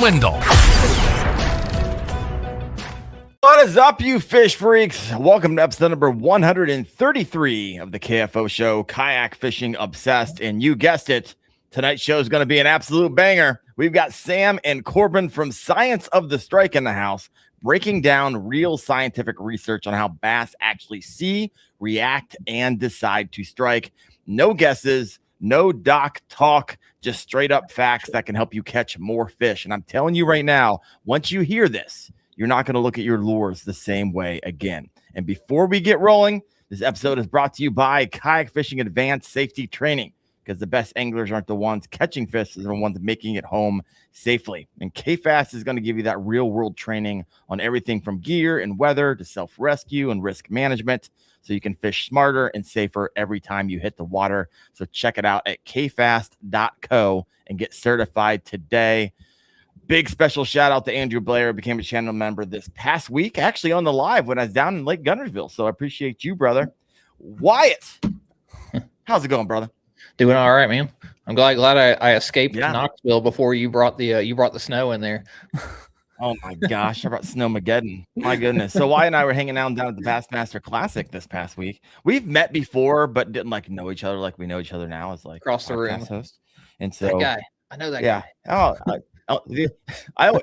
Wendell. What is up, you fish freaks? Welcome to episode number 133 of the KFO show, Kayak Fishing Obsessed. And you guessed it, tonight's show is going to be an absolute banger. We've got Sam and Corbin from Science of the Strike in the house, breaking down real scientific research on how bass actually see, react, and decide to strike. No guesses, no doc talk, just straight up facts that can help you catch more fish. And I'm telling you right now, once you hear this, you're not going to look at your lures the same way again. And before we get rolling, this episode is brought to you by Kayak Fishing Advanced Safety Training, because the best anglers aren't the ones catching fish, they're the ones making it home safely. And KFAST is going to give you that real world training on everything from gear and weather to self-rescue and risk management, so you can fish smarter and safer every time you hit the water. So check it out at kfast.co and get certified today. Big special shout out to Andrew Blair, became a channel member this past week, actually on the live when I was down in Lake Gunnersville. So I appreciate you, brother. Wyatt, how's it going, brother? Doing all right, man. I'm glad I escaped Knoxville before you brought the snow in there. Oh my gosh, I brought Snowmageddon. My goodness. So Wyatt and I were hanging out down at the Bassmaster Classic this past week. We've met before, but didn't like know each other like we know each other now as like across the room host. And so that guy, I know that guy.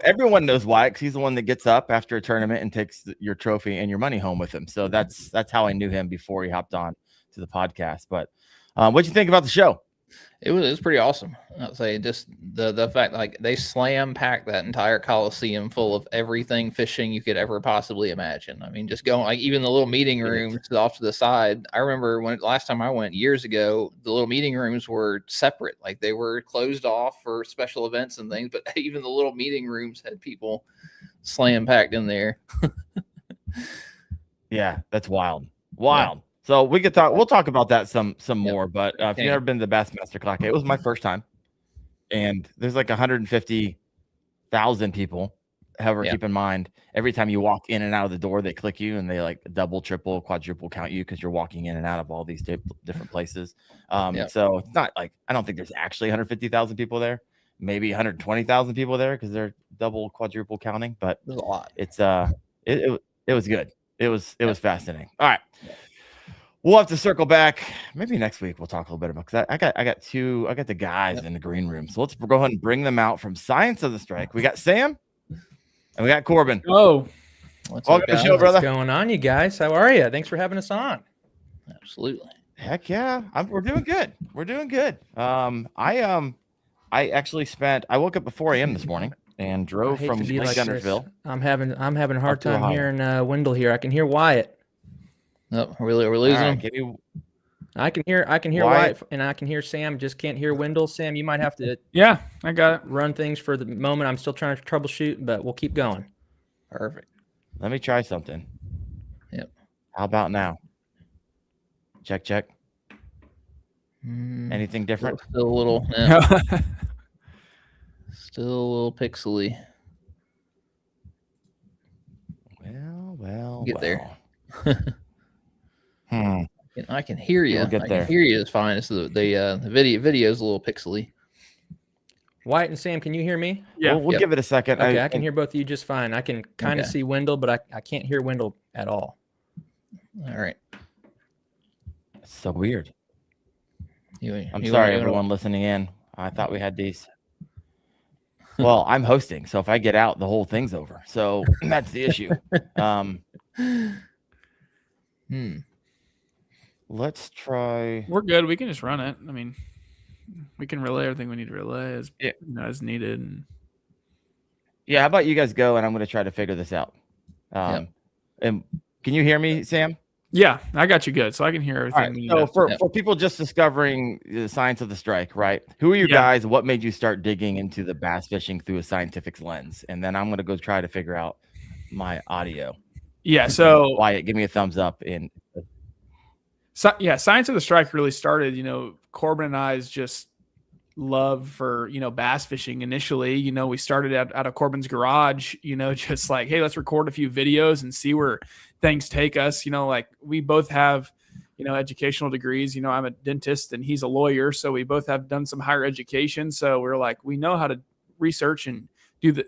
Everyone knows Wyatt because he's the one that gets up after a tournament and takes your trophy and your money home with him. So that's how I knew him before he hopped on to the podcast. But what'd you think about the show? It was pretty awesome. I'd say just the fact like they slam packed that entire Coliseum full of everything fishing you could ever possibly imagine. I mean, just going like even the little meeting rooms off to the side. I remember when last time I went years ago, the little meeting rooms were separate, like they were closed off for special events and things. But even the little meeting rooms had people slam packed in there. Yeah, that's wild. Wild. Yeah. So we could talk. We'll talk about that some more. But if you've never been to the Bassmaster Classic, it was my first time, and there's like 150,000 people. However, keep in mind every time you walk in and out of the door, they click you and they like double, triple, quadruple count you because you're walking in and out of all these different places. So it's not like I don't think there's actually 150,000 people there. Maybe 120,000 people there because they're double, quadruple counting. But there's a lot. It's it was good. It was fascinating. All right. We'll have to circle back. Maybe next week we'll talk a little bit about because I got the guys in the green room. So let's go ahead and bring them out from Science of the Strike. We got Sam and we got Corbin. Oh, welcome to the show, brother. What's going on, you guys? How are you? Thanks for having us on. Absolutely. Heck yeah, we're doing good. We're doing good. I actually I woke up at 4 a.m. this morning and drove from Lake Gunnersville. I'm having a hard time hearing Wendell here. I can hear Wyatt. No, we're losing. Right, I can hear Wyatt and I can hear Sam. Just can't hear Wendell. Sam, you might have to. Yeah, I got it. Run things for the moment. I'm still trying to troubleshoot, but we'll keep going. Perfect. Let me try something. Yep. How about now? Check. Anything different? Still a little. Still a little pixely. Well. Get there. I can hear you. We'll get there. I can hear you as fine. It's the video is a little pixely. Wyatt and Sam, can you hear me? Yeah, we'll give it a second. Okay, I can hear both of you just fine. I can kind of see Wendell, but I can't hear Wendell at all. All right. It's so weird. I'm sorry, everyone listening in. I thought we had these. Well, I'm hosting, so if I get out, the whole thing's over. So that's the issue. Let's try. We're good. We can just run it. I mean, we can relay everything we need to relay as needed. And... Yeah, how about you guys go, and I'm going to try to figure this out. And can you hear me, Sam? Yeah, I got you good, so I can hear everything. Right, so for people just discovering the Science of the Strike, right? Who are you guys? What made you start digging into the bass fishing through a scientific lens? And then I'm going to go try to figure out my audio. Yeah, so Wyatt, give me a thumbs up. Science of the Strike really started, Corbin and I's just love for, bass fishing initially. We started out of Corbin's garage, just like, hey, let's record a few videos and see where things take us. Like we both have, educational degrees. I'm a dentist and he's a lawyer. So we both have done some higher education. So we're like, we know how to research and do the,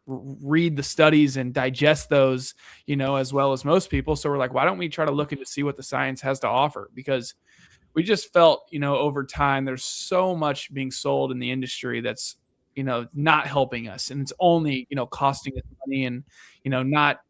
read the studies and digest those, as well as most people. So we're like, why don't we try to look into see what the science has to offer? Because we just felt, over time, there's so much being sold in the industry that's, not helping us. And it's only, costing us money and, not,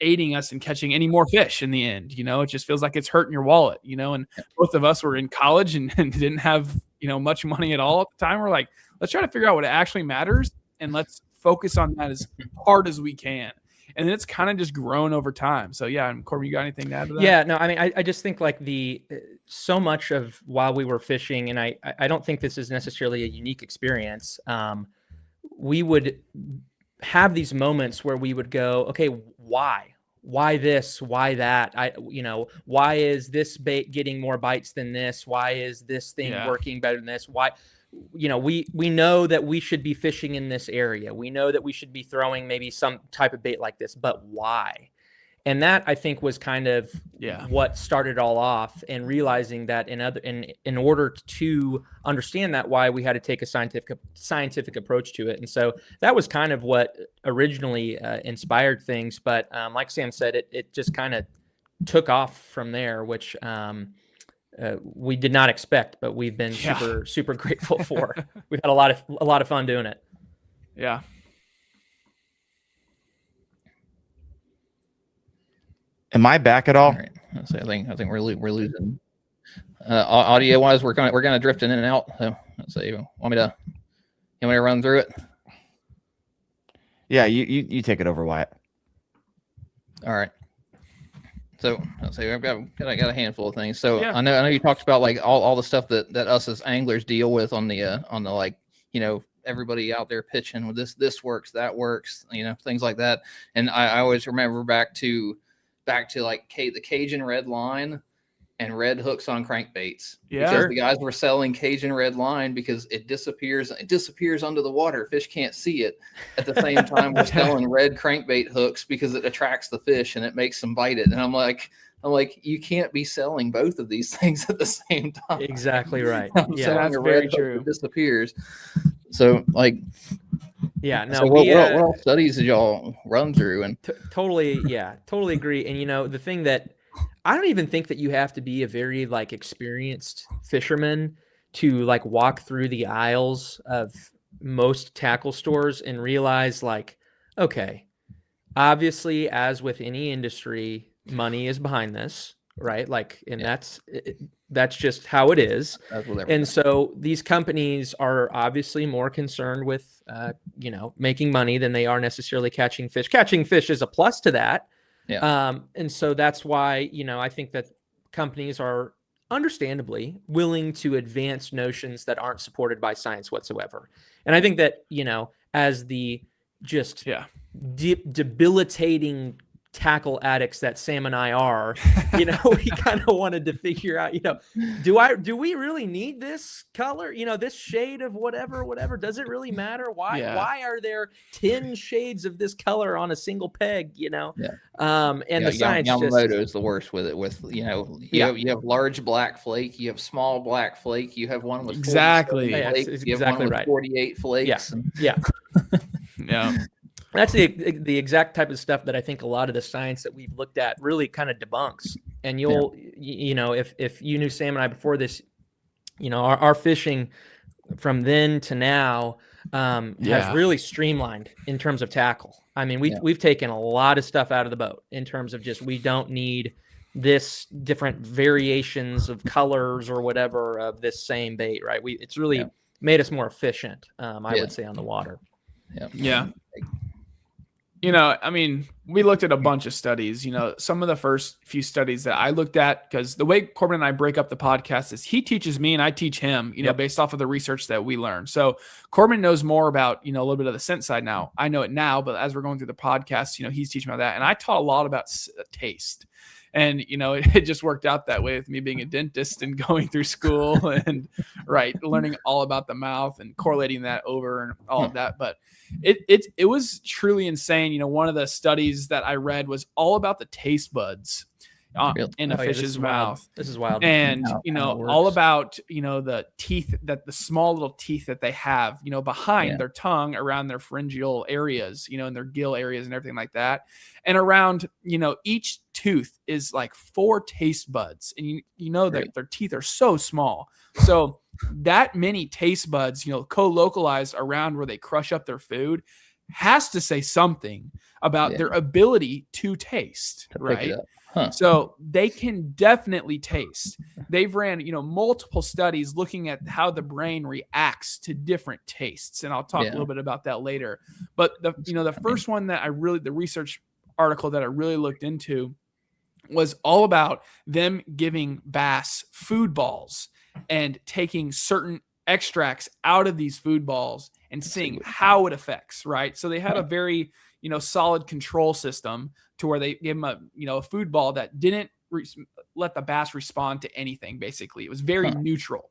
aiding us in catching any more fish in the end. It just feels like it's hurting your wallet, and both of us were in college and didn't have, much money at all at the time. We're like, let's try to figure out what actually matters and let's focus on that as hard as we can. And then it's kind of just grown over time. So yeah, and Corbin, you got anything to add to that? Yeah, no, I mean, I just think like so much of while we were fishing, and I don't think this is necessarily a unique experience. We would have these moments where we would go, okay, why this, why that? Why is this bait getting more bites than this? Why is this thing working better than this? Why? We know that we should be fishing in this area. We know that we should be throwing maybe some type of bait like this, but why? And that, I think, was kind of what started it all off, and realizing that in order to understand that why, we had to take a scientific approach to it. And so that was kind of what originally inspired things. But like Sam said, it just kind of took off from there, which we did not expect, but we've been super grateful for. We've had a lot of fun doing it. Yeah. Am I back at all? All right. So I think we're losing audio wise. We're kind of drifting in and out. So let's see. You want me to run through it? Yeah, you take it over, Wyatt. All right. So let's see. I've got a handful of things. So I know you talked about like all the stuff that us as anglers deal with on the like, everybody out there pitching with this works, that works, things like that. And I always remember back to like the Cajun red line and red hooks on crankbaits. Yeah. Because the guys were selling Cajun red line because it disappears under the water. Fish can't see it. At the same time, we're selling red crankbait hooks because it attracts the fish and it makes them bite it. And I'm like, you can't be selling both of these things at the same time. Exactly right. Yeah, that's very true. That disappears. So like, yeah, no, so what all studies did y'all run through? And totally agree. And the thing that I don't even think that you have to be a very like experienced fisherman to like walk through the aisles of most tackle stores and realize like, okay, obviously, as with any industry, money is behind this, right? Like, and that's just how it is. And so these companies are obviously more concerned with, making money than they are necessarily catching fish. Catching fish is a plus to that. Yeah. And so that's why, I think that companies are understandably willing to advance notions that aren't supported by science whatsoever. And I think that, as the just debilitating tackle addicts that Sam and I are, we kind of wanted to figure out, do we really need this color, this shade of whatever, does it really matter? Why are there 10 shades of this color on a single peg, and the science Yamamoto is the worst with it, you have large black flake, you have small black flake, you have one with exactly flakes, you have one with 48 flakes. Yeah. That's the exact type of stuff that I think a lot of the science that we've looked at really kind of debunks. And if you knew Sam and I before this, our fishing from then to now has really streamlined in terms of tackle. I mean, we've taken a lot of stuff out of the boat in terms of just, we don't need this different variations of colors or whatever of this same bait, right? It's really made us more efficient, I would say, on the water. Yeah. I mean, we looked at a bunch of studies, some of the first few studies that I looked at, because the way Corbin and I break up the podcast is he teaches me and I teach him, based off of the research that we learned. So Corbin knows more about, a little bit of the scent side now. I know it now, but as we're going through the podcast, he's teaching about that. And I taught a lot about taste. And, it just worked out that way with me being a dentist and going through school and learning all about the mouth and correlating that over and all of that. But it was truly insane. One of the studies that I read was all about the taste buds in a Oh, yeah, fish's mouth. This is wild. And How it all works. about the teeth, that the small little teeth that they have behind Yeah. their tongue, around their pharyngeal areas, and their gill areas and everything like that, and around each tooth is like 4 taste buds, and that their teeth are so small, so that many taste buds co-localized around where they crush up their food has to say something about their ability to taste, right? So they can definitely taste. They've ran, multiple studies looking at how the brain reacts to different tastes. And I'll talk a little bit about that later. But the first one that the research article that I really looked into was all about them giving bass food balls and taking certain extracts out of these food balls and seeing how it affects, right? So they had a very, solid control system to where they gave them a food ball that didn't let the bass respond to anything. Basically, it was very neutral.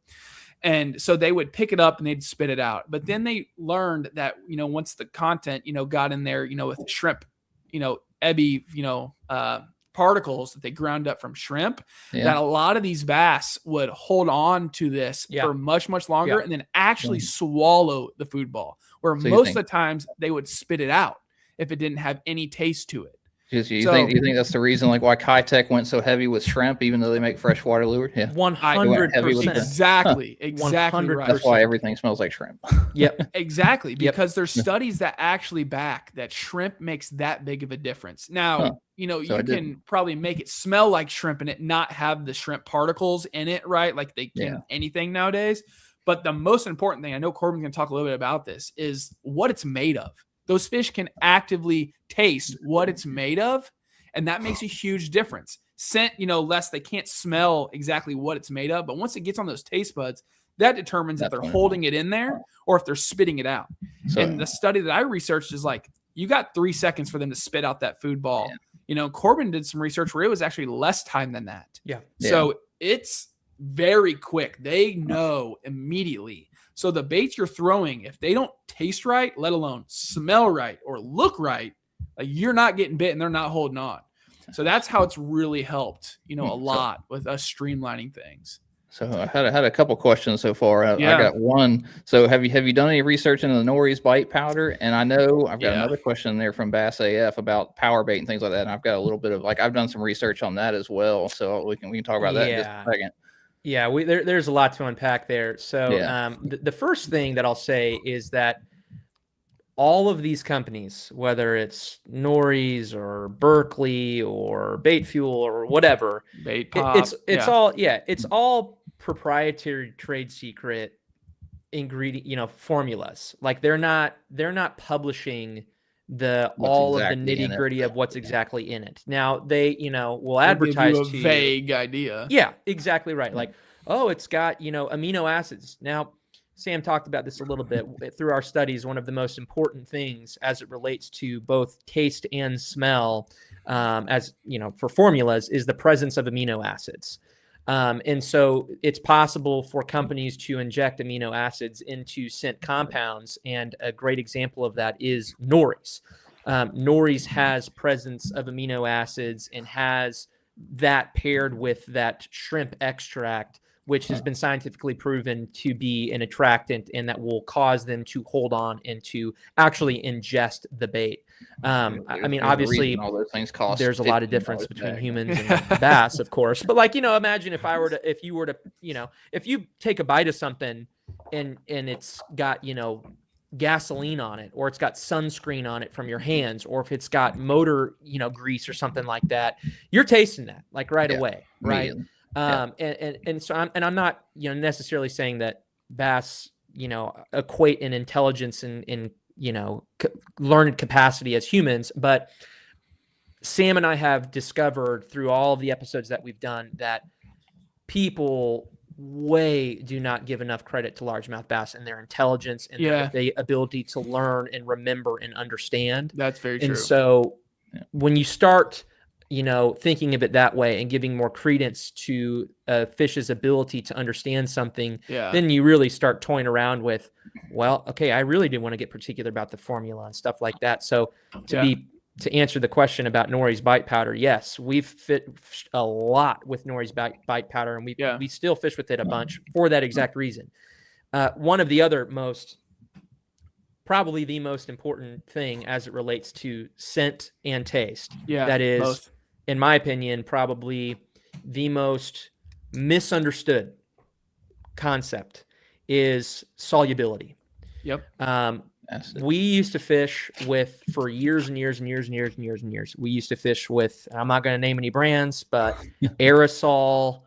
And so they would pick it up and they'd spit it out. But then they learned that, once the content, got in there, with shrimp, ebby, particles that they ground up from shrimp, that a lot of these bass would hold on to this for much, much longer and then actually swallow the food ball, where most of the times they would spit it out if it didn't have any taste to it. You think that's the reason why Kayak went so heavy with shrimp, even though they make freshwater lure? Yeah, 100%. Exactly. Right. That's why everything smells like shrimp. Yep. Exactly. Because there's studies that actually back that shrimp makes that big of a difference. Now, you can probably make it smell like shrimp and it not have the shrimp particles in it, right? Like they can anything nowadays. But the most important thing, I know Corbin's going to talk a little bit about this, is what it's made of. Those fish can actively taste what it's made of, and that makes a huge difference. Scent, less, they can't smell exactly what it's made of, but once it gets on those taste buds, that determines if they're holding it in there or if they're spitting it out. And the study that I researched is like, you got 3 seconds for them to spit out that food ball. Corbin did some research where it was actually less time than that. So it's very quick. They know immediately. So the baits you're throwing, if they don't taste right, let alone smell right or look right, you're not getting bit and they're not holding on. So that's how it's really helped, a lot with us streamlining things. So I had a couple questions so far. I got one. So have you done any research into the Nori's bite powder? And I know I've got another question there from Bass AF about power bait and things like that. And I've got a little bit of I've done some research on that as well. So we can talk about that in just a second. Yeah, there's a lot to unpack there. So the first thing that I'll say is that all of these companies, whether it's Nori's or Berkeley or Bait Fuel or whatever, Bait Pop, it's all proprietary trade secret ingredient, formulas. Like they're not publishing all of the nitty gritty of what's exactly in it. Now they, will advertise give you a vague idea. Yeah, exactly right. Like, oh, it's got, amino acids. Now, Sam talked about this a little bit through our studies. One of the most important things as it relates to both taste and smell, for formulas, is the presence of amino acids. And so it's possible for companies to inject amino acids into scent compounds. And a great example of that is Nori's. Nori's has presence of amino acids and has that paired with that shrimp extract, which has been scientifically proven to be an attractant and that will cause them to hold on and to actually ingest the bait. Obviously, all those things cost. There's a lot of difference between humans and bass, of course. But imagine if you take a bite of something and it's got, gasoline on it, or it's got sunscreen on it from your hands, or if it's got motor, grease or something like that, you're tasting that right away. Right. So I'm not, necessarily saying that bass, equate in intelligence and learned capacity as humans, but Sam and I have discovered through all of the episodes that we've done that people do not give enough credit to largemouth bass and their intelligence and their ability to learn and remember and understand. That's very true. And so when you start, thinking of it that way and giving more credence to a fish's ability to understand something, then you really start toying around with, I really do want to get particular about the formula and stuff like that. So to be to answer the question about Nori's bite powder, yes, we've fished a lot with Nori's bite powder, and we still fish with it a bunch for that exact reason. One of the other probably the most important thing as it relates to scent and taste, that is, both, in my opinion, probably the most misunderstood concept is solubility. Yep. We used to fish with, for years and years and years and years and years and years, we used to fish with, I'm not going to name any brands, but aerosol,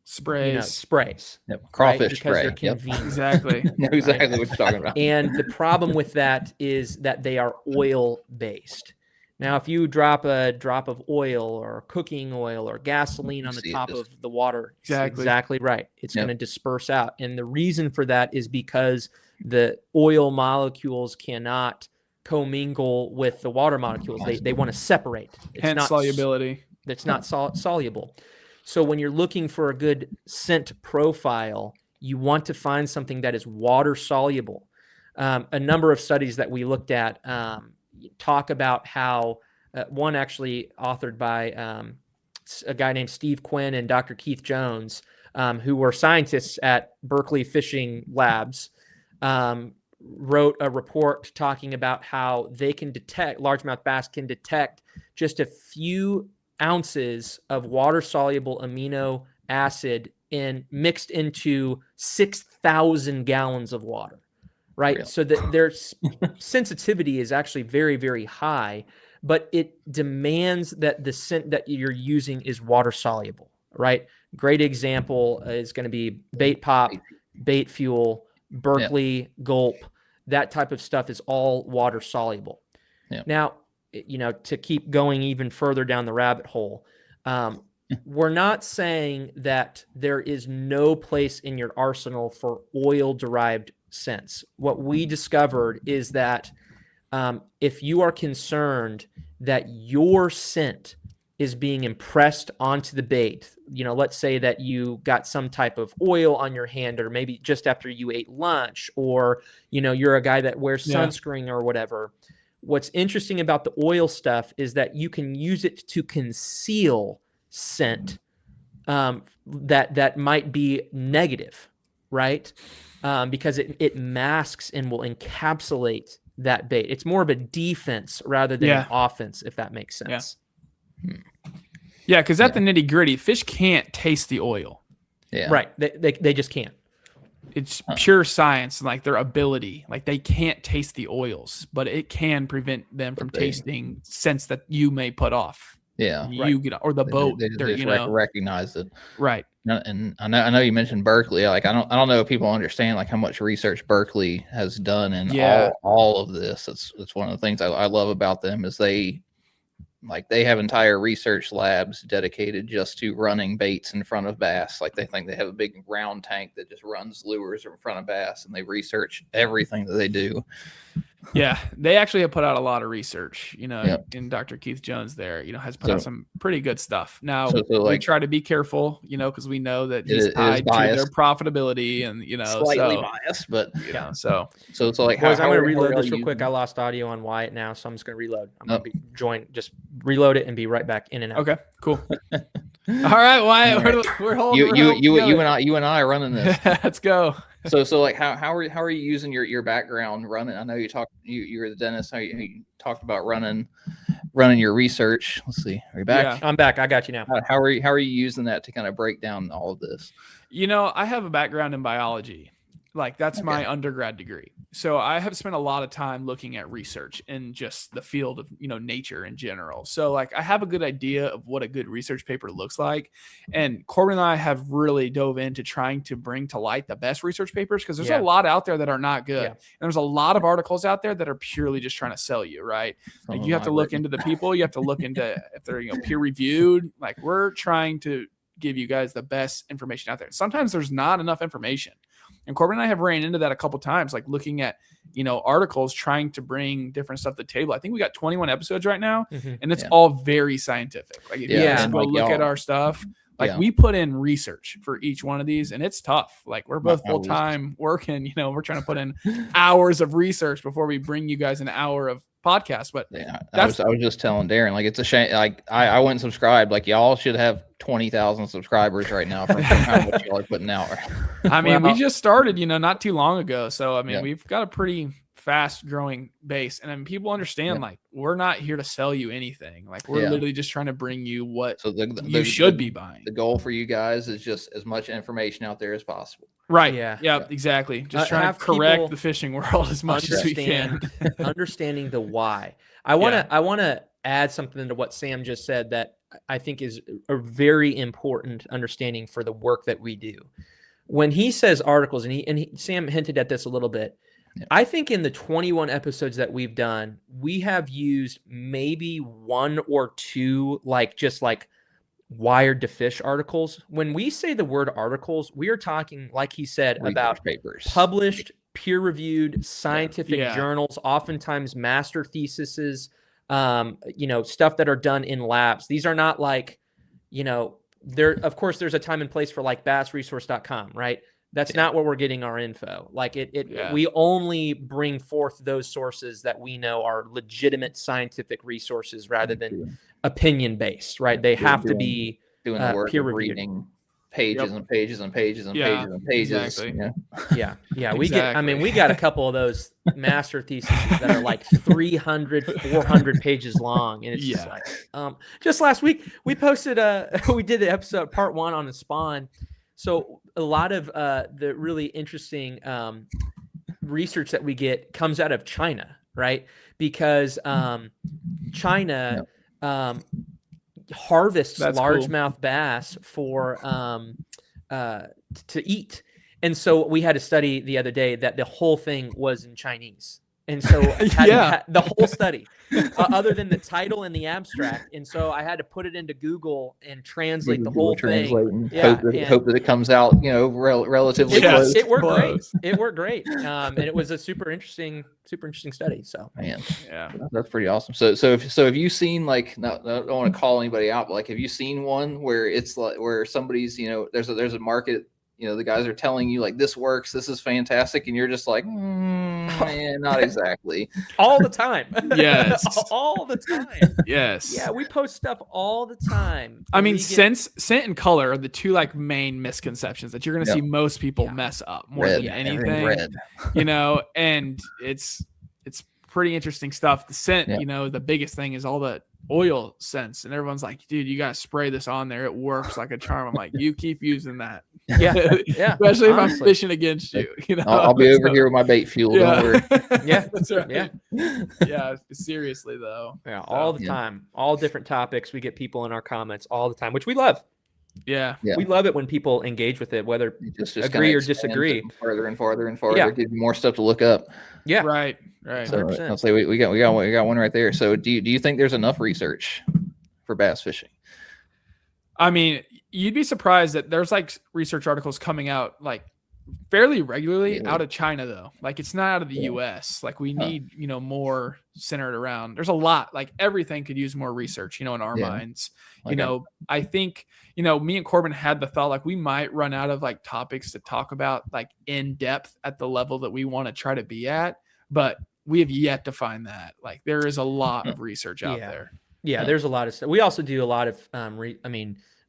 sprays, sprays, crawfish right? Because spray. they're convenient. Exactly. Know exactly what you're talking about. And the problem with that is that they are oil based. Now, if you drop a drop of oil or cooking oil or gasoline on the top of the water, exactly right. It's going to disperse out. And the reason for that is because the oil molecules cannot commingle with the water molecules. They want to separate. Hence solubility. It's not soluble. So when you're looking for a good scent profile, you want to find something that is water soluble. A number of studies that we looked at talk about how one actually authored by a guy named Steve Quinn and Dr. Keith Jones, who were scientists at Berkeley Fishing Labs, wrote a report talking about how they can detect, largemouth bass can detect just a few ounces of water-soluble amino acid mixed into 6,000 gallons of water. Right. Really? So that their sensitivity is actually very, very high, but it demands that the scent that you're using is water soluble. Right. Great example is going to be bait pop, bait fuel, Berkeley, gulp. That type of stuff is all water soluble. Yeah. Now, to keep going even further down the rabbit hole, we're not saying that there is no place in your arsenal for oil-derived scents. What we discovered is that if you are concerned that your scent is being impressed onto the bait, let's say that you got some type of oil on your hand, or maybe just after you ate lunch, or you're a guy that wears sunscreen or whatever. What's interesting about the oil stuff is that you can use it to conceal scent that might be negative, right? Because it masks and will encapsulate that bait. It's more of a defense rather than an offense, if that makes sense. Yeah, because at the nitty gritty, fish can't taste the oil. Yeah, right. They just can't. It's pure science, like their ability. Like they can't taste the oils, but it can prevent them from tasting scents that you may put off. Yeah, or the boat. They recognize it. Right. And I know you mentioned Berkeley. Like I don't know if people understand like how much research Berkeley has done in all of this. It's one of the things I love about them is they have entire research labs dedicated just to running baits in front of bass. Like they think they have a big round tank that just runs lures in front of bass, and they research everything that they do. Yeah, they actually have put out a lot of research, and Dr. Keith Jones there, has put out some pretty good stuff. Now, we try to be careful, because we know that he's tied to their profitability and, slightly biased, but so it's like, boys, I'm going to reload this real quick. I lost audio on Wyatt now, so I'm just going to reload. I'm going to just reload it and be right back in and out. Okay, cool. All right, Wyatt, we're holding. You and I are running this. Let's go. So like how are you using your background running? I know you were the dentist. How you talked about running your research. Let's see. Are you back? Yeah, I'm back. I got you now. How are you using that to kind of break down all of this? I have a background in biology. Like that's my undergrad degree. So I have spent a lot of time looking at research in just the field of, nature in general. So like I have a good idea of what a good research paper looks like. And Corbin and I have really dove into trying to bring to light the best research papers, because there's a lot out there that are not good. Yeah. And there's a lot of articles out there that are purely just trying to sell you, right? Like you have to look into the people, you have to look into if they're, peer reviewed. Like we're trying to give you guys the best information out there. Sometimes there's not enough information. And Corbin and I have ran into that a couple times, like looking at, articles, trying to bring different stuff to the table. I think we got 21 episodes right now, and it's all very scientific. Like if you just go look at our stuff, Like we put in research for each one of these, and it's tough. Like we're both full time working. You know, we're trying to put in hours of research before we bring you guys an hour of podcast. But I was just telling Daren, like it's a shame. Like I went and subscribed. Like y'all should have 20,000 subscribers right now from how much y'all are putting out. I mean, we just started, you know, not too long ago. So I mean, we've got a pretty fast growing base, and then people understand like we're not here to sell you anything. Like we're literally just trying to bring you what you should be buying. The goal for you guys is just as much information out there as possible. Right. Yeah, exactly. Just trying to correct the fishing world as much as we can. Understanding the why. I want to add something to what Sam just said that I think is a very important understanding for the work that we do. When he says articles, and Sam hinted at this a little bit, I think in the 21 episodes that we've done, we have used maybe one or two, just wired to fish articles. When we say the word articles, we are talking, like he said, about papers, published, peer-reviewed scientific journals, oftentimes master theses, stuff that are done in labs. These are not of course, there's a time and place for bassresource.com, right? That's not where we're getting our info. We only bring forth those sources that we know are legitimate scientific resources rather than opinion-based, right? They have to be doing the work of reading pages and pages and pages and pages and pages. Exactly. Yeah. We got a couple of those master theses that are 300, 400 pages long. And it's just last week we posted we did the episode part 1 on the spawn. So a lot of the really interesting research that we get comes out of China, right? Because China harvests largemouth bass for to eat. And so we had a study the other day that the whole thing was in Chinese. And so the whole study, other than the title and the abstract. And so I had to put it into Google and translate the whole thing. Hope that it comes out, relatively close. It worked great. It worked great. And it was a super interesting study. So that's pretty awesome. So have you seen I don't want to call anybody out, but have you seen one where it's where somebody's, there's a market, the guys are telling you this works, this is fantastic, and you're just not exactly. All the time. Yes. All the time. Yes. Yeah, we post stuff all the time. I mean, scent and color are the two main misconceptions that you're going to see most people mess up more than anything. And it's pretty interesting stuff. The scent, the biggest thing is all the oil scents, and everyone's like, dude, you got to spray this on there. It works like a charm. I'm like, you keep using that. Yeah. Especially if I'm fishing against you. I'll be over here with my bait fuel. Don't worry. Yeah, that's right. Yeah. Seriously though. Yeah. All the time, all different topics. We get people in our comments all the time, which we love. Yeah. We love it when people engage with it, whether just agree or disagree. Farther and farther and farther. Give you more stuff to look up. Yeah. Right. So I'll say we got one right there. So do you think there's enough research for bass fishing? I mean, you'd be surprised that there's research articles coming out fairly regularly out of China though. It's not out of the US. We need, more centered around. There's a lot, everything could use more research, in our minds. I think, me and Corbin had the thought we might run out of topics to talk about in depth at the level that we want to try to be at, but we have yet to find that. There is a lot of research out there. Yeah, there's a lot of stuff. We also do a lot of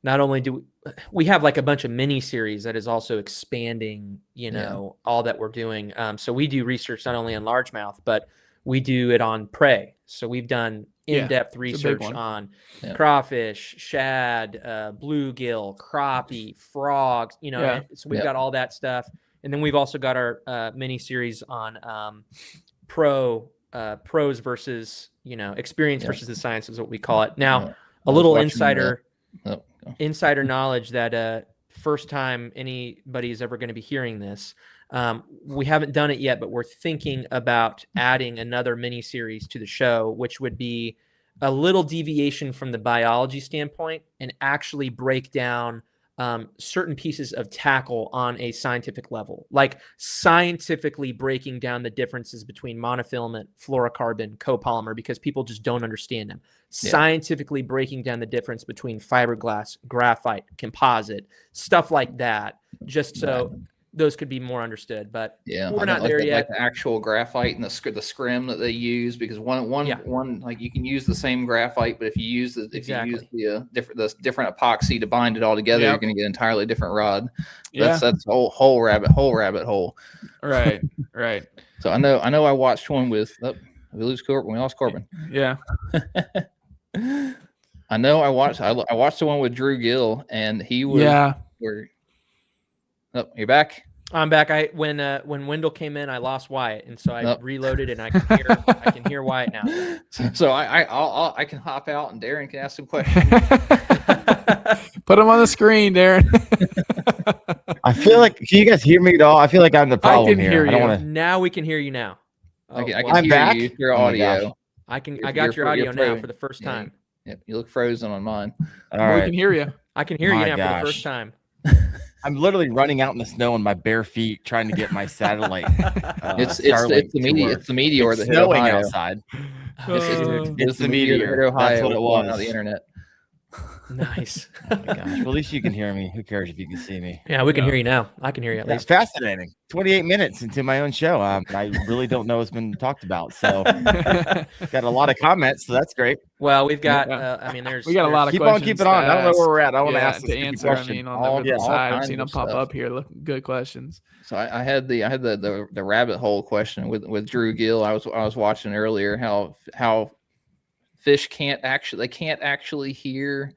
not only do we have a bunch of mini series that is also expanding, all that we're doing. So we do research not only on largemouth, but we do it on prey. So we've done in-depth research on crawfish, shad, bluegill, crappie, frogs, so we've got all that stuff. And then we've also got our mini series on pros versus, experience versus the science is what we call it. Now, a little insider knowledge that first time anybody's ever going to be hearing this. We haven't done it yet, but we're thinking about adding another mini series to the show, which would be a little deviation from the biology standpoint and actually break down certain pieces of tackle on a scientific level, like scientifically breaking down the differences between monofilament, fluorocarbon, copolymer, because people just don't understand them. Yeah. Scientifically breaking down the difference between fiberglass, graphite, composite, stuff like that, just so those could be more understood. But we're not there yet. Like the actual graphite and the scrim that they use, because one like you can use the same graphite, but if you use the different epoxy to bind it all together, you're going to get an entirely different rod. That's a whole rabbit hole. Right. So I know I watched one with we lost Corbin. Yeah. I know I watched the one with Drew Gill, and he was you're back. I'm back. When Wendell came in, I lost Wyatt, and so I reloaded, and I can hear Wyatt now. So I can hop out, and Daren can ask some questions. Put him on the screen, Daren. I feel like, can you guys hear me at all? I feel like I'm the problem can here. hear I don't you. want to. Now we can hear you now. I can I'm hear back? you through Oh my audio. gosh. I got your audio now for the first time. Yep, you look frozen on mine. All We right. can hear you. I can hear you My now for gosh. the first time. I'm literally running out in the snow on my bare feet trying to get my satellite. It's Starlink the to meteor. work. It's the meteor It's that hit snowing Ohio. outside. It's the meteor. that hit Ohio. That's what it was. On the internet. Nice. Oh my gosh. Well, at least you can hear me. Who cares if you can see me? Yeah, we can hear you now. I can hear you at That's least. fascinating. 28 minutes into my own show. I really don't know what's been talked about. So got a lot of comments. So that's great. Well, we've got. Yeah. There's We got a lot of Keep questions. on keeping on. I don't know where we're at. I want to ask to this answer. I question. mean, All on the side, I've kinds seen them of pop stuff. up here. Look, good questions. So I had the rabbit hole question with Drew Gill. I was watching earlier how fish can't actually hear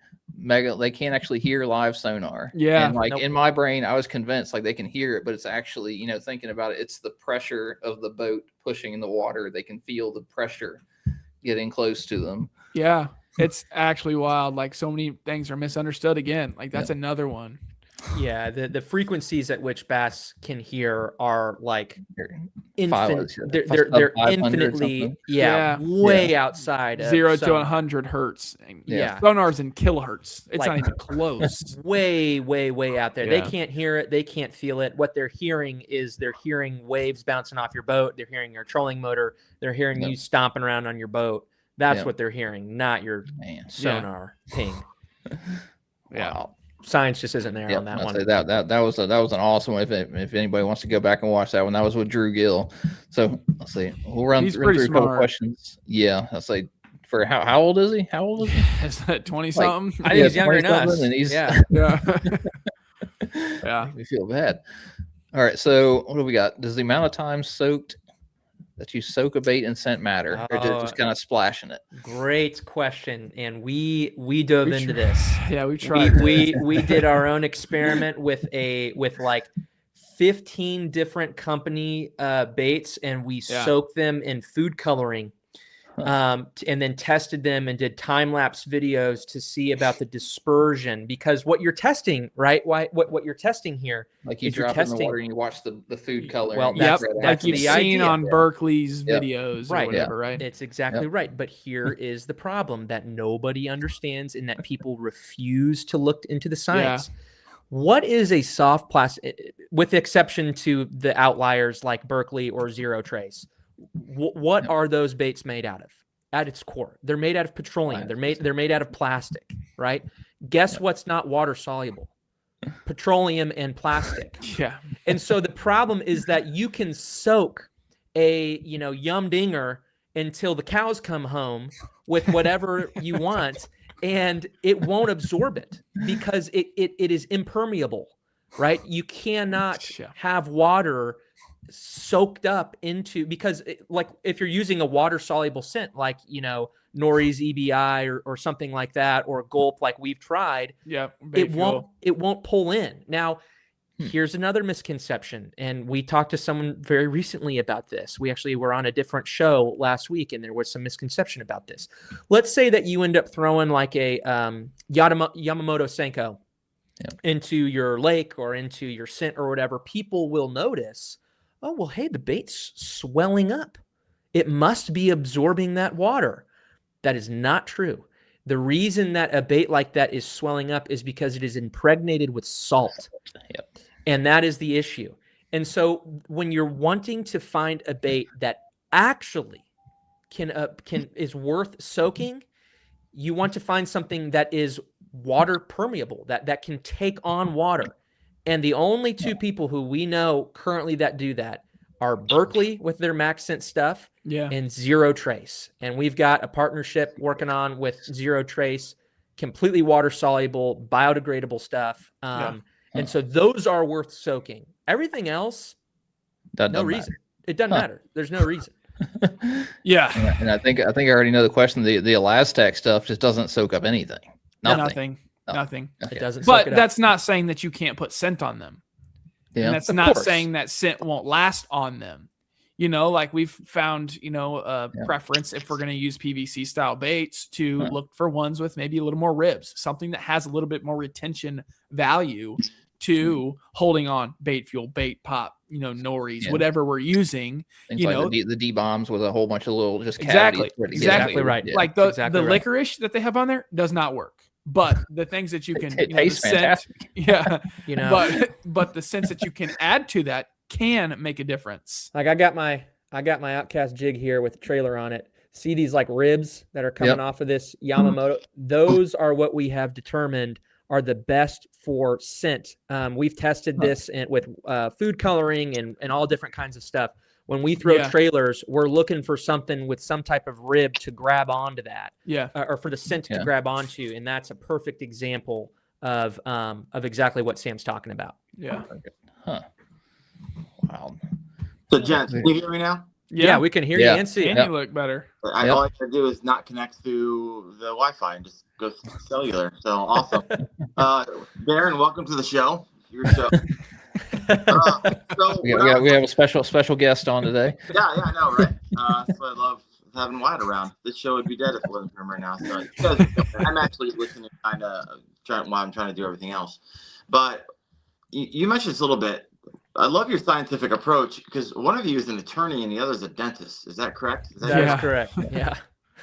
live sonar. Yeah. And like Nope. in my brain, I was convinced like they can hear it, but it's actually, thinking about it, it's the pressure of the boat pushing in the water. They can feel the pressure getting close to them. Yeah, it's actually wild. Like so many things are misunderstood again. Like that's another one. Yeah, the frequencies at which bass can hear are like They're infinite. They're They're 500 infinitely something. way outside of 0 to some- 100 hertz. Yeah. Sonar's in kilohertz. It's Like- not even close. way out there. They Yeah. can't hear it. They can't feel it. What they're hearing is they're hearing waves bouncing off your boat. They're hearing your trolling motor. They're hearing you stomping around on your boat. That's what they're hearing, not your sonar ping. Yeah. Wow. Science just isn't there on that I'd one. say that was an awesome one. If anybody wants to go back and watch that one, that was with Drew Gill. So let's see, we'll run He's through pretty a couple smart. questions. Yeah, I'll say for how old is he? How old is he? Is that 20 something? I think he's younger than 20-something, us. and he's Yeah. Yeah. Yeah. Make me feel bad. All right, so what do we got? Does the amount of time that you soak a bait in scent matter, or just kind of splashing it? Great question. And we dove into this. Yeah, we tried. We did our own experiment with like 15 different company baits, and we soaked them in food coloring, and then tested them and did time-lapse videos to see about the dispersion, because what you're testing, right? What you're testing here, Like you if you're drop it in the testing- water and you watch the food color. Well, and you that's- spread it that's out. Like you've the seen idea. on Berkeley's Yep. videos Right. or whatever, right? It's exactly right. But here is the problem that nobody understands and that people refuse to look into the science. What is a soft plastic, with the exception to the outliers like Berkeley or Zero Trace? What are those baits made out of? At its core, they're made out of petroleum. They're made out of plastic, right? Guess what's not water soluble? Petroleum and plastic. Yeah. And so the problem is that you can soak a yum dinger until the cows come home with whatever you want, and it won't absorb it because it is impermeable, right? You cannot have water soaked up into, because like if you're using a water soluble scent like Nori's EBI or something like that, or Gulp like we've tried, it won't pull in. Now here's another misconception, and we talked to someone very recently about this. We actually were on a different show last week, and there was some misconception about this. Let's say that you end up throwing like a Yamamoto Senko into your lake or into your scent or whatever. People will notice, oh, well, hey, the bait's swelling up. It must be absorbing that water. That is not true. The reason that a bait like that is swelling up is because it is impregnated with salt. Yep. And that is the issue. And so when you're wanting to find a bait that actually is worth soaking, you want to find something that is water permeable, that can take on water. And the only two people who we know currently that do that are Berkeley with their Max Scent stuff and Zero Trace. And we've got a partnership working on with Zero Trace, completely water soluble, biodegradable stuff. And so those are worth soaking. Everything else, no reason. It doesn't matter. There's no reason. Yeah. And I think I already know the question. The Elastec stuff just doesn't soak up anything. Nothing. Okay. It doesn't. But soak it that's not saying that you can't put scent on them. Yeah. And that's not saying that scent won't last on them. You know, like we've found, preference if we're going to use PVC style baits to look for ones with maybe a little more ribs, something that has a little bit more retention value to holding on bait fuel, bait pop, nori's, whatever we're using. Things like the D-bombs with a whole bunch of little just exactly right. Yeah. Like the licorice that they have on there does not work. But the things that you can, it tastes fantastic. But the scents that you can add to that can make a difference. Like I got my Outcast jig here with a trailer on it. See these like ribs that are coming off of this Yamamoto? Those are what we have determined are the best for scent. We've tested this with food coloring and all different kinds of stuff. When we throw trailers, we're looking for something with some type of rib to grab onto that. Or for the scent to grab onto. And that's a perfect example of exactly what Sam's talking about. Yeah. Wow. So, gents, can you hear me now? Yeah, we can hear you and see you. you. Look better. All I gotta do is not connect to the Wi-Fi and just go cellular. So awesome. Daren, welcome to the show. Your show. We have a special guest on today. Yeah, I know, right? That's why I love having Wyatt around. This show would be dead if it wasn't for him right now. So I'm actually listening, kind of while I'm trying to do everything else. But you mentioned this a little bit. I love your scientific approach because one of you is an attorney and the other is a dentist. Is that correct? That is correct. Yeah.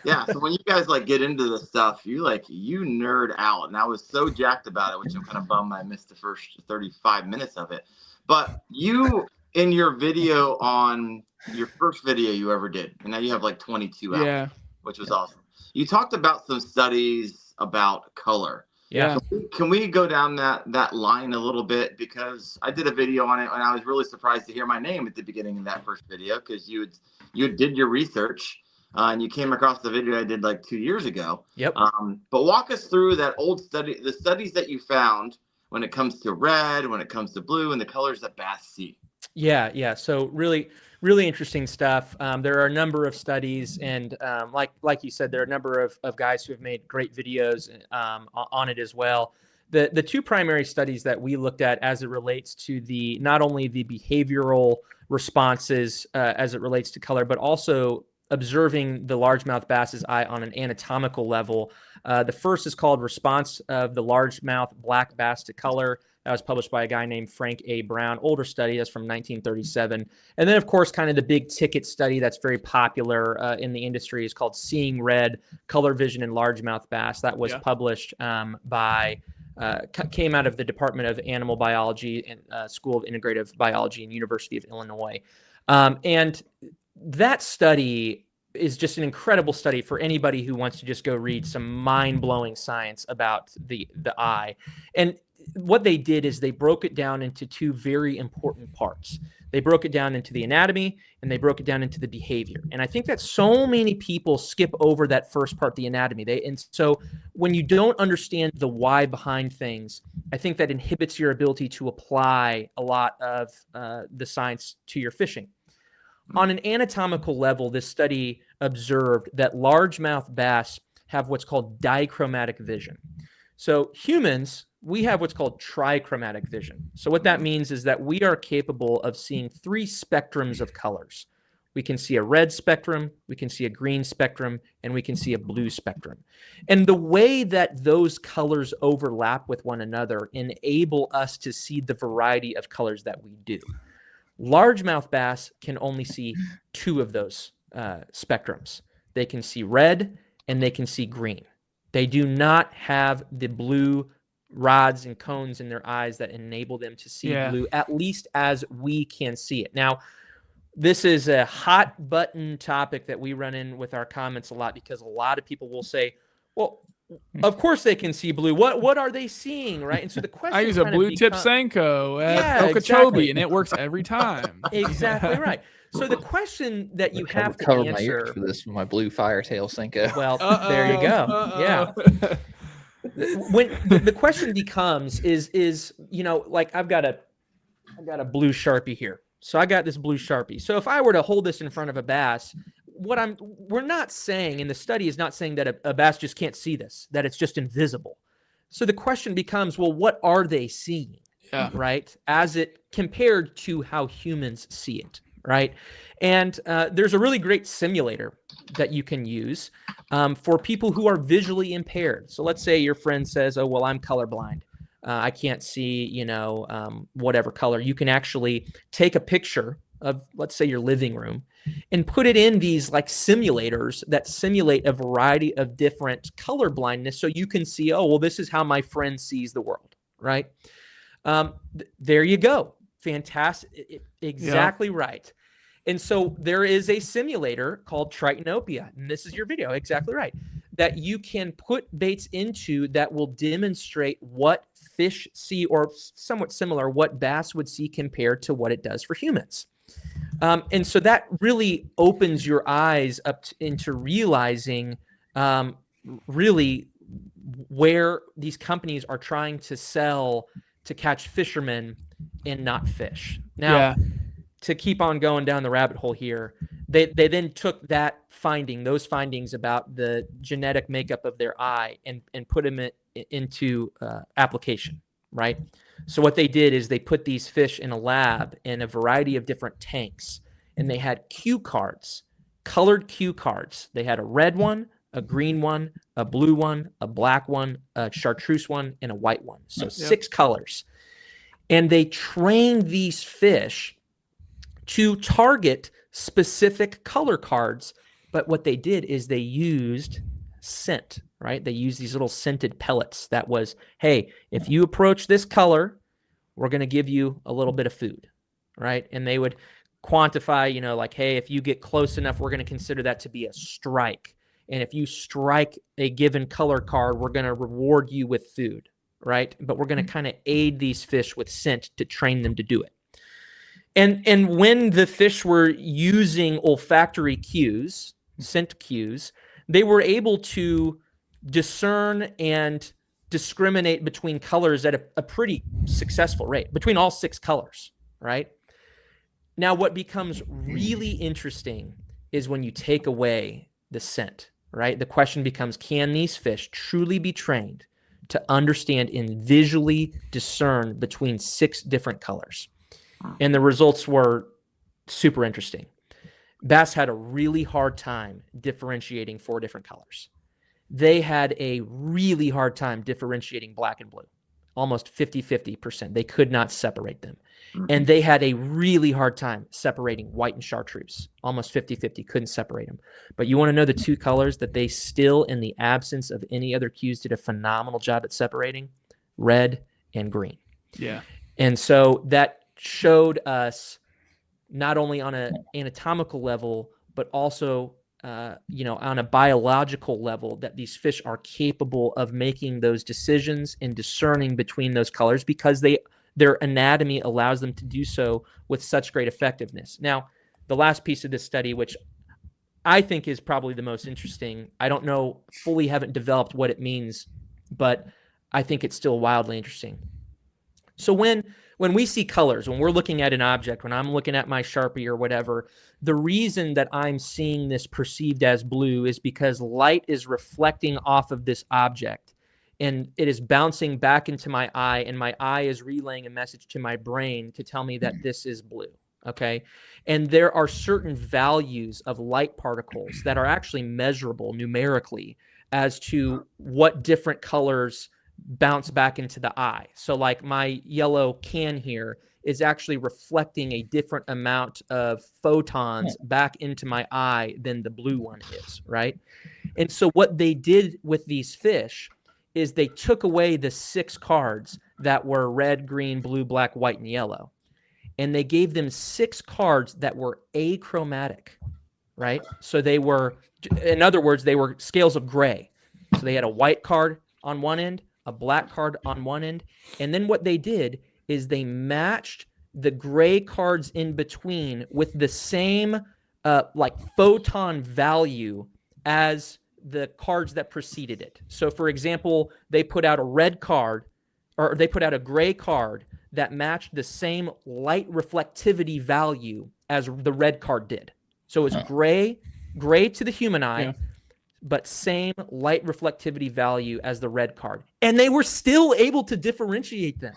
Yeah. So when you guys get into this stuff, you nerd out, and I was so jacked about it, which I'm kind of bummed I missed the first 35 minutes of it. But you, in your video on your first video you ever did, and now you have 22 out, which was awesome. You talked about some studies about color. Yeah. So can we go down that line a little bit? Because I did a video on it and I was really surprised to hear my name at the beginning of that first video because you did your research and you came across the video I did 2 years ago. Yep. But walk us through that old study, the studies that you found when it comes to red, when it comes to blue, and the colors that bass see. Yeah. So really interesting stuff. There are a number of studies, and like you said, there are a number of guys who have made great videos on it as well. The two primary studies that we looked at as it relates to not only the behavioral responses as it relates to color, but also observing the largemouth bass's eye on an anatomical level. The first is called Response of the Largemouth Black Bass to Color. That was published by a guy named Frank A. Brown, older study, that's from 1937. And then, of course, kind of the big ticket study that's very popular in the industry is called Seeing Red, Color Vision in Largemouth Bass. That was published came out of the Department of Animal Biology and School of Integrative Biology and University of Illinois. And that study is just an incredible study for anybody who wants to just go read some mind-blowing science about the eye. And what they did is they broke it down into two very important parts. They broke it down into the anatomy and they broke it down into the behavior. And I think that so many people skip over that first part, the anatomy. And so when you don't understand the why behind things, I think that inhibits your ability to apply a lot of the science to your fishing. On an anatomical level, this study observed that largemouth bass have what's called dichromatic vision. So humans, we have what's called trichromatic vision. So what that means is that we are capable of seeing three spectrums of colors. We can see a red spectrum, we can see a green spectrum, and we can see a blue spectrum. And the way that those colors overlap with one another enable us to see the variety of colors that we do. Largemouth bass can only see two of those spectrums. They can see red and they can see green. They do not have the blue rods and cones in their eyes that enable them to see blue, at least as we can see it. Now, this is a hot button topic that we run in with our comments a lot, because a lot of people will say, well, of course they can see blue. What are they seeing, right? And so the question, I use a blue tip Senko at Okeechobee, and it works every time. Exactly right. So the question that you have to cover answer my ears for this with my blue Firetail Senko. Well, there you go. Yeah. When the question becomes is like I've got a blue Sharpie here. So I got this blue Sharpie. So if I were to hold this in front of a bass, we're not saying, and the study is not saying that a bass just can't see this, that it's just invisible. So the question becomes, well, what are they seeing? Right? As it compared to how humans see it, right? And there's a really great simulator that you can use for people who are visually impaired. So let's say your friend says, oh, well, I'm colorblind. I can't see, whatever color. You can actually take a picture of, let's say, your living room and put it in these like simulators that simulate a variety of different color blindness. So you can see, oh, well, this is how my friend sees the world, right? There you go. Fantastic. Exactly right. And so there is a simulator called Tritanopia, and this is your video, exactly right, that you can put baits into that will demonstrate what fish see, or somewhat similar, what bass would see compared to what it does for humans. And so that really opens your eyes up into realizing really where these companies are trying to sell to catch fishermen and not fish. Now, to keep on going down the rabbit hole here, they then took those findings about the genetic makeup of their eye and put them into application, right? So what they did is they put these fish in a lab in a variety of different tanks, and they had cue cards, colored cue cards. They had a red one, a green one, a blue one, a black one, a chartreuse one, and a white one. So 6 colors. And they trained these fish to target specific color cards. But what they did is they used scent, right? They used these little scented pellets that was, hey, if you approach this color, we're going to give you a little bit of food, right? And they would quantify, like, hey, if you get close enough, we're going to consider that to be a strike. And if you strike a given color card, we're going to reward you with food, right? But we're going to kind of aid these fish with scent to train them to do it. And when the fish were using olfactory cues, scent cues, they were able to discern and discriminate between colors at a pretty successful rate, between all 6 colors, right? Now, what becomes really interesting is when you take away the scent, right? The question becomes, can these fish truly be trained to understand and visually discern between 6 different colors? And the results were super interesting. Bass had a really hard time differentiating 4 different colors. They had a really hard time differentiating black and blue, almost 50-50%. They could not separate them. And they had a really hard time separating white and chartreuse, almost 50-50, couldn't separate them. But you want to know the 2 colors that they still, in the absence of any other cues, did a phenomenal job at separating? Red and green. Yeah. And so that showed us not only on an anatomical level, but also on a biological level, that these fish are capable of making those decisions and discerning between those colors because their anatomy allows them to do so with such great effectiveness. Now, the last piece of this study, which I think is probably the most interesting, I don't know, fully haven't developed what it means, but I think it's still wildly interesting. So when we see colors, when we're looking at an object, when I'm looking at my Sharpie or whatever, the reason that I'm seeing this perceived as blue is because light is reflecting off of this object and it is bouncing back into my eye, and my eye is relaying a message to my brain to tell me that this is blue. Okay. And there are certain values of light particles that are actually measurable numerically as to what different colors bounce back into the eye. So like my yellow can here is actually reflecting a different amount of photons back into my eye than the blue one is, right? And so what they did with these fish is they took away the 6 cards that were red, green, blue, black, white, and yellow. And they gave them 6 cards that were achromatic, right? So they were, in other words, they were scales of gray. So they had a white card on one end, a black card on one end. And then what they did is they matched the gray cards in between with the same like photon value as the cards that preceded it. So for example, they put out a red card, or they put out a gray card that matched the same light reflectivity value as the red card did. So it's gray to the human eye, but same light reflectivity value as the red card. And they were still able to differentiate them.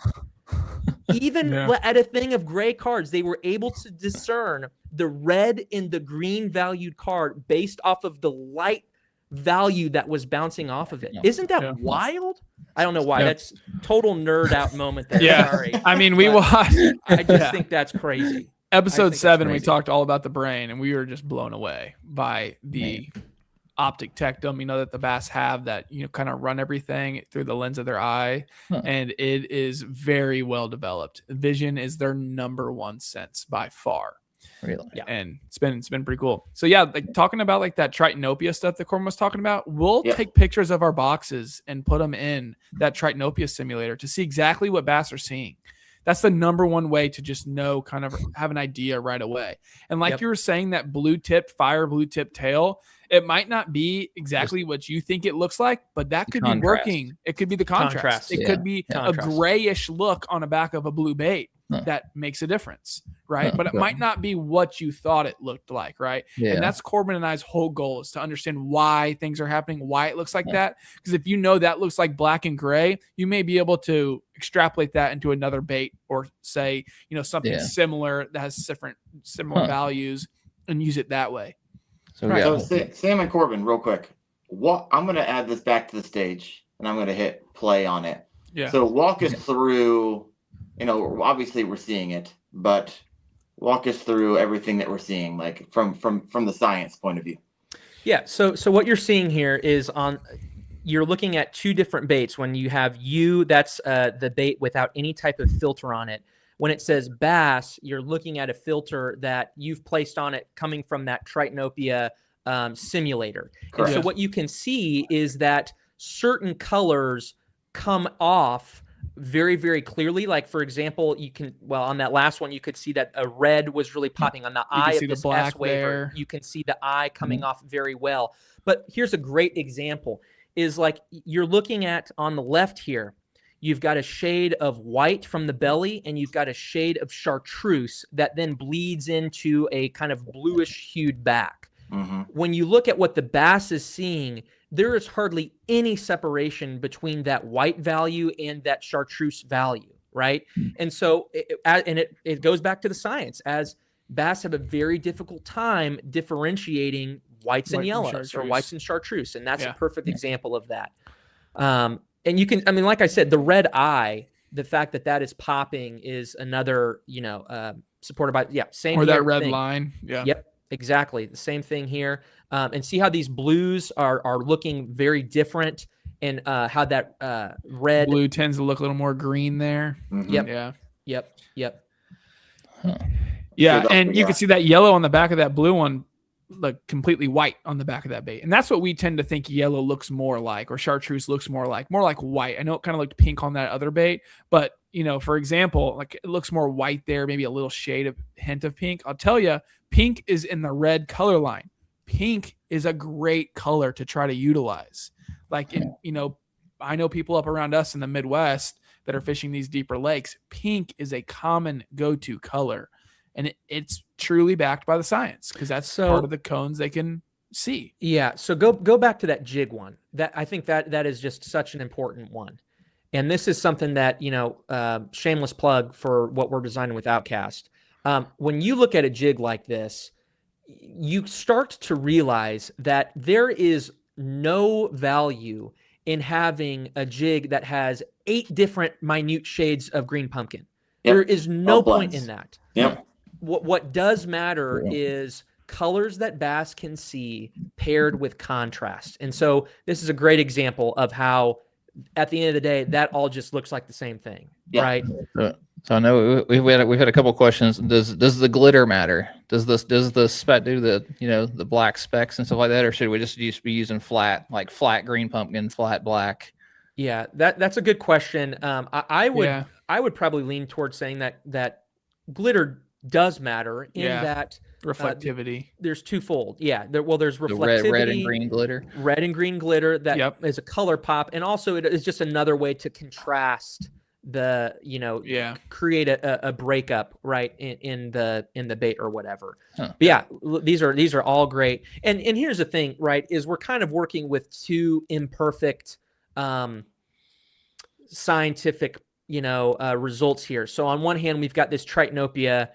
Even at a thing of gray cards, they were able to discern the red and the green valued card based off of the light value that was bouncing off of it. Isn't that wild? I don't know why. That's total nerd out moment there. Sorry. I mean, we watched. I just think that's crazy. Episode 7, we talked all about the brain, and we were just blown away by the optic tectum, that the bass have that, kind of run everything through the lens of their eye. And it is very well developed. Vision is their number one sense by far. Really? Yeah. And it's been pretty cool. So like talking about like that tritanopia stuff that Corbin was talking about, we'll take pictures of our boxes and put them in that tritanopia simulator to see exactly what bass are seeing. That's the number one way to just know, kind of have an idea right away. And like you were saying, that blue tipped tail, it might not be exactly what you think it looks like, but that could be working. It could be the contrast. It could be a grayish look on the back of a blue bait that makes a difference, right? But it might not be what you thought it looked like, right? And that's Corbin and I's whole goal, is to understand why things are happening, why it looks like that. Because if you know that looks like black and gray, you may be able to extrapolate that into another bait, or say, something similar that has similar values, and use it that way. So Sam and Corbin, real quick, I'm going to add this back to the stage, and I'm going to hit play on it. So walk us through, obviously we're seeing it, but walk us through everything that we're seeing, like from the science point of view. Yeah. So what you're seeing here is you're looking at 2 different baits. When you have that's the bait without any type of filter on it. When it says bass, you're looking at a filter that you've placed on it coming from that tritanopia simulator. And so what you can see is that certain colors come off very, very clearly. Like, for example, on that last one, you could see that a red was really popping on the eye of this S waver. You can see the eye coming off very well. But here's a great example, is like you're looking at on the left here, you've got a shade of white from the belly, and you've got a shade of chartreuse that then bleeds into a kind of bluish hued back. When you look at what the bass is seeing, there is hardly any separation between that white value and that chartreuse value, right? And so it goes back to the science, as bass have a very difficult time differentiating whites and yellows, or whites and chartreuse, and that's a perfect example of that. And you can, like I said, the red eye, the fact that is popping is another, supported by, same. Or that red line. Yeah. Yep. Exactly. The same thing here. And see how these blues are looking very different, and how that red. Blue tends to look a little more green there. Yep. Yeah. Yep. Yeah. And you can see that yellow on the back of that blue one, like completely white on the back of that bait. And that's what we tend to think yellow looks more like, or chartreuse looks more like white. I know it kind of looked pink on that other bait, but for example, like it looks more white there, maybe a little hint of pink. I'll tell you, pink is in the red color line. Pink is a great color to try to utilize. Like, I know people up around us in the Midwest that are fishing these deeper lakes. Pink is a common go-to color. And it's truly backed by the science, because that's part of the cones they can see. Yeah. So go back to that jig one. That I think that is just such an important one. And this is something that, shameless plug for what we're designing with Outcast. When you look at a jig like this, you start to realize that there is no value in having a jig that has 8 different minute shades of green pumpkin. There is no point in that. Yep. What does matter is colors that bass can see paired with contrast. And so this is a great example of how, at the end of the day, that all just looks like the same thing, right? So I know we've had a couple questions. Does the glitter matter? Does the spec do the black specks and stuff like that, or should we just be using flat green pumpkin, flat black? Yeah, that's a good question. I would probably lean towards saying that glitter does matter in that reflectivity. There's twofold. Yeah. There's reflectivity, red and green glitter. Red and green glitter that is a color pop, and also it is just another way to contrast create a breakup right in the bait or whatever. But yeah, these are all great. And here's the thing, right? Is we're kind of working with two imperfect scientific results here. So on one hand, we've got this Tritanopia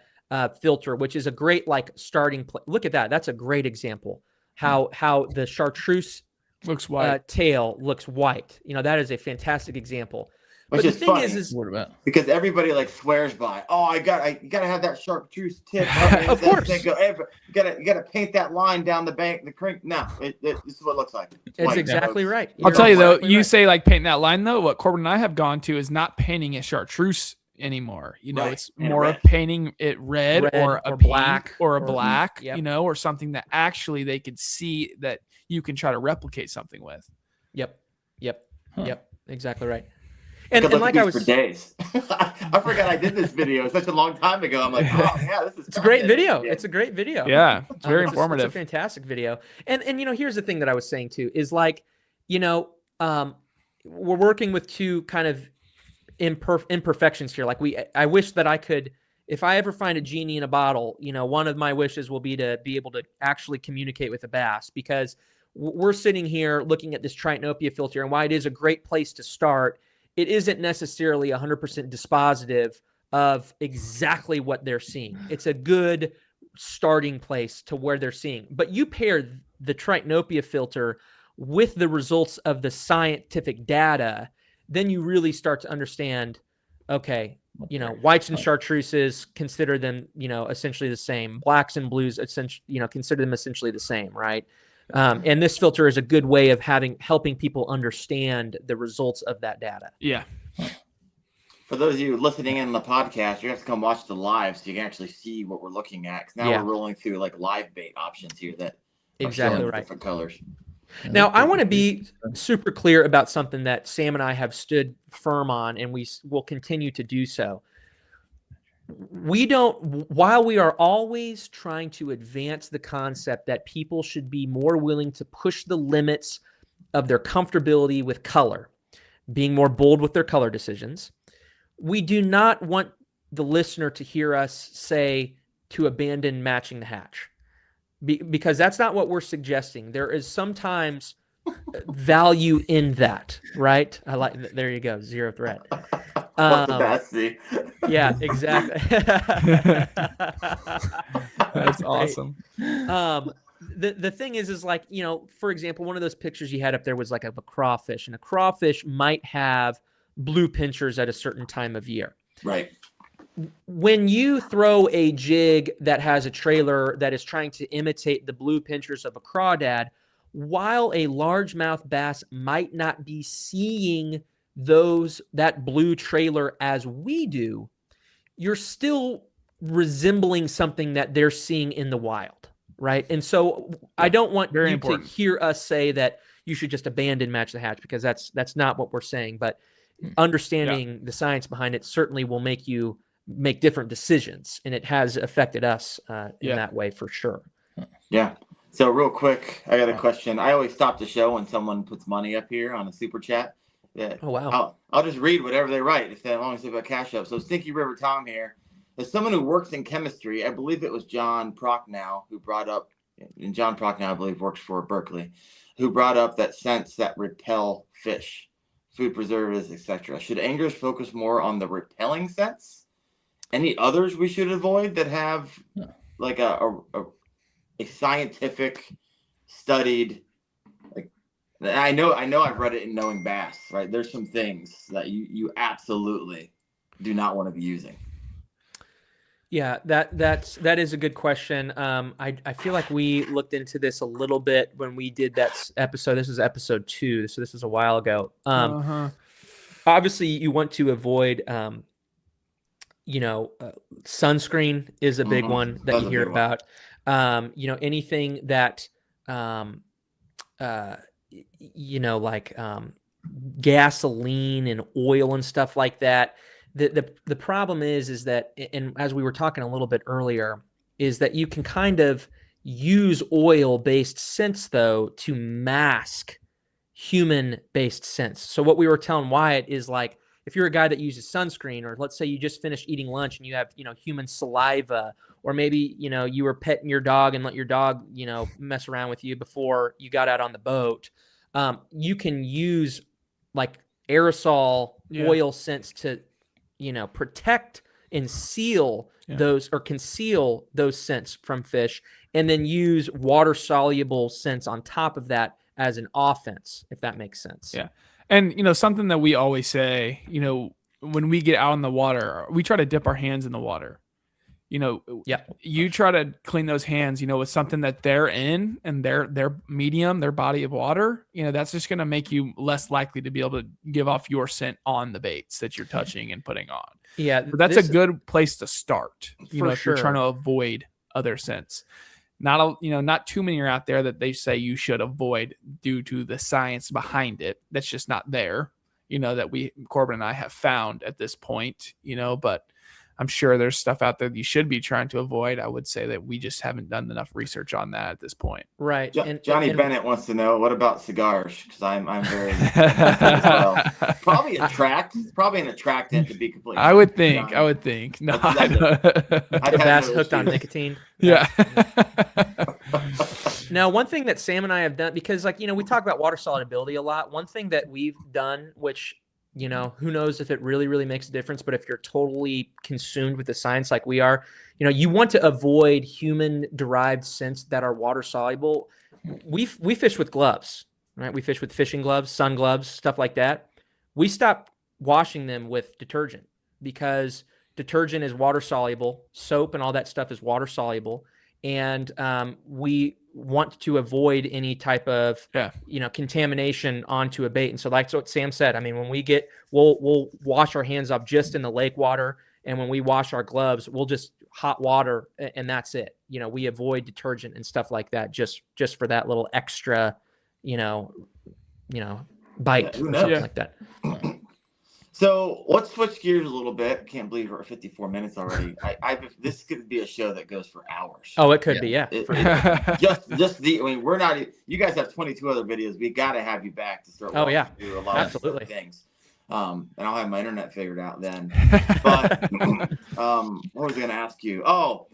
filter, which is a great starting place. Look at that. That's a great example. How the chartreuse looks white. Tail looks white. That is a fantastic example. Which but is the thing funny, is because everybody swears by, you gotta have that chartreuse tip. Of course, you gotta paint that line down the bank, the creek. No, this is what it looks like. It's exactly right. I'll tell you though, you say painting that line though. What Corbin and I have gone to is not painting a chartreuse anymore. It's more of painting it red or a black or a black, or something that actually they could see that you can try to replicate something with. Yep. Exactly right. And like I was for days. I forgot I did this video such a long time ago. I'm like, oh yeah, this is. It's a great video. It's a great video. Yeah, it's very informative. It's a fantastic video. And here's the thing that I was saying too is we're working with two kind of imperfections here. I wish that I could, if I ever find a genie in a bottle, one of my wishes will be to be able to actually communicate with a bass, because we're sitting here looking at this Tritanopia filter, and why it is a great place to start. It isn't necessarily 100% dispositive of exactly what they're seeing. It's a good starting place to where they're seeing. But you pair the Tritanopia filter with the results of the scientific data, then you really start to understand, okay, whites and chartreuses, consider them, essentially the same. Blacks and blues, essentially, consider them essentially the same, right? And this filter is a good way of helping people understand the results of that data. Yeah. For those of you listening in on the podcast, you have to come watch the live so you can actually see what we're looking at. Because now we're rolling through live bait options here that exactly right. Different colors. Now, I want to be super clear about something that Sam and I have stood firm on, and we will continue to do so. While we are always trying to advance the concept that people should be more willing to push the limits of their comfortability with color, being more bold with their color decisions, we do not want the listener to hear us say to abandon matching the hatch, because that's not what we're suggesting. There is sometimes value in that, right? There you go, zero threat. Yeah, exactly. That's awesome. The thing is for example, one of those pictures you had up there was of a crawfish, and a crawfish might have blue pinchers at a certain time of year. Right. When you throw a jig that has a trailer that is trying to imitate the blue pinchers of a crawdad, while a largemouth bass might not be seeing that blue trailer as we do, you're still resembling something that they're seeing in the wild, right? And so I don't want you to hear us say that you should just abandon match the hatch, because that's not what we're saying. But understanding the science behind it certainly will make you make different decisions, and it has affected us in that way for sure. Yeah. So real quick, I got a question. I always stop the show when someone puts money up here on a super chat. Yeah. Oh wow. I'll just read whatever they write as long as they put cash up. So Stinky River Tom here. As someone who works in chemistry, I believe it was John Prochnow who brought up, and John Prochnow I believe works for Berkeley, who brought up that scents that repel fish, food preservatives, etc. Should anglers focus more on the repelling scents? Any others we should avoid that have a scientific studied? I know I've read it in Knowing Bass, right? There's some things that you absolutely do not want to be using. Yeah, that is a good question. I feel like we looked into this a little bit when we did that episode. This is episode 2, so this was a while ago. Obviously, you want to avoid, sunscreen is a big one that you hear about. Anything that, like gasoline and oil and stuff like that. The problem is that, and as we were talking a little bit earlier, is that you can kind of use oil-based scents, though, to mask human-based scents. So what we were telling Wyatt is, like, if you're a guy that uses sunscreen, or let's say you just finished eating lunch and you have, human saliva, or maybe, you were petting your dog and let your dog, mess around with you before you got out on the boat, you can use, like, aerosol oil scents to protect and seal those, or conceal those scents from fish, and then use water soluble scents on top of that as an offense, if that makes sense. Yeah. And, something that we always say, when we get out in the water, we try to dip our hands in the water. You try to clean those hands, with something that they're in and their medium, their body of water, that's just going to make you less likely to be able to give off your scent on the baits that you're touching and putting on. Yeah. But that's a good place to start, if sure. you're trying to avoid other scents. Not too many are out there that they say you should avoid due to the science behind it. That's just not there, that Corbin and I have found at this point, but I'm sure there's stuff out there that you should be trying to avoid. I would say that we just haven't done enough research on that at this point. Right. Johnny Bennett wants to know, what about cigars? Because I'm very as well. Probably an attractant, to be completely honest. I would think. No, the bass hooked on nicotine. Yeah. Now, one thing that Sam and I have done, because we talk about water solubility a lot. One thing that we've done, which, who knows if it really, really makes a difference, but if you're totally consumed with the science like we are, you want to avoid human-derived scents that are water soluble. We fish with gloves, right? We fish with fishing gloves, sun gloves, stuff like that. We stop washing them with detergent because detergent is water soluble. Soap and all that stuff is water soluble. And we want to avoid any type of contamination onto a bait. And so, like what Sam said, I mean, when we'll wash our hands off just in the lake water, and when we wash our gloves, we'll just hot water, and that's it. We avoid detergent and stuff like that just for that little extra, bite or something like that. So let's switch gears a little bit. Can't believe we're at 54 minutes already. This could be a show that goes for hours. Oh, it could be, yeah. We're not. You guys have 22 other videos. We got to have you back to start. Do a lot absolutely of things. And I'll have my internet figured out then. But what was I going to ask you? Oh,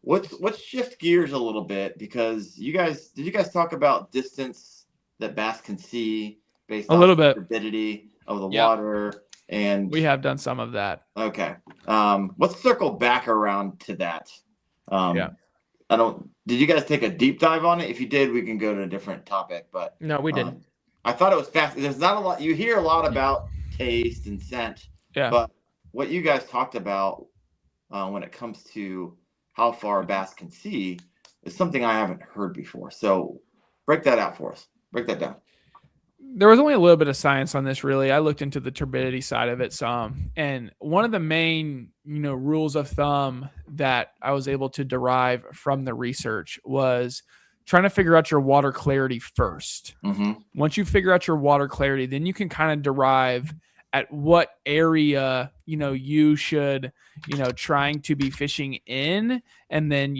let's shift gears a little bit, because did you guys talk about distance that bass can see based on the turbidity of the water? And we have done some of that. Okay. Let's circle back around to that. Did you guys take a deep dive on it? If you did, we can go to a different topic, but no, we didn't. I thought it was fast. There's not a lot. You hear a lot about taste and scent, but what you guys talked about when it comes to how far a bass can see is something I haven't heard before. So break that out for us. Break that down. There was only a little bit of science on this, really. I looked into the turbidity side of it some, and one of the main, rules of thumb that I was able to derive from the research was trying to figure out your water clarity first. Mm-hmm. Once you figure out your water clarity, then you can kind of derive at what area, you should, trying to be fishing in, and then,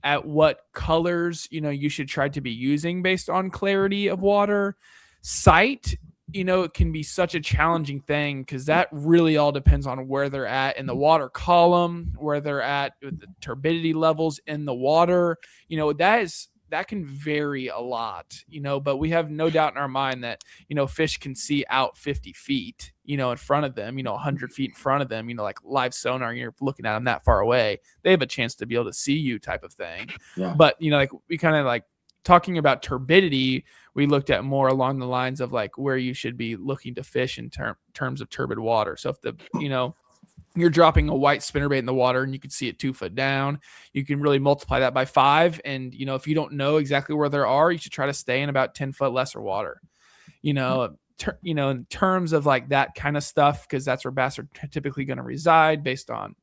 at what colors, you should try to be using based on clarity of water. Sight, it can be such a challenging thing, because that really all depends on where they're at in the water column, where they're at with the turbidity levels in the water. That can vary a lot, but we have no doubt in our mind that, fish can see out 50 feet, in front of them, 100 feet in front of them, like live sonar, you're looking at them that far away. They have a chance to be able to see you, type of thing. Yeah. But, we kind of talking about turbidity, we looked at more along the lines of where you should be looking to fish in terms of turbid water. So if you're dropping a white spinnerbait in the water and you can see it 2 foot down. You can really multiply that by 5. And, if you don't know exactly where there are, you should try to stay in about 10 foot lesser water, in terms of like that kind of stuff, because that's where bass are typically going to reside based on,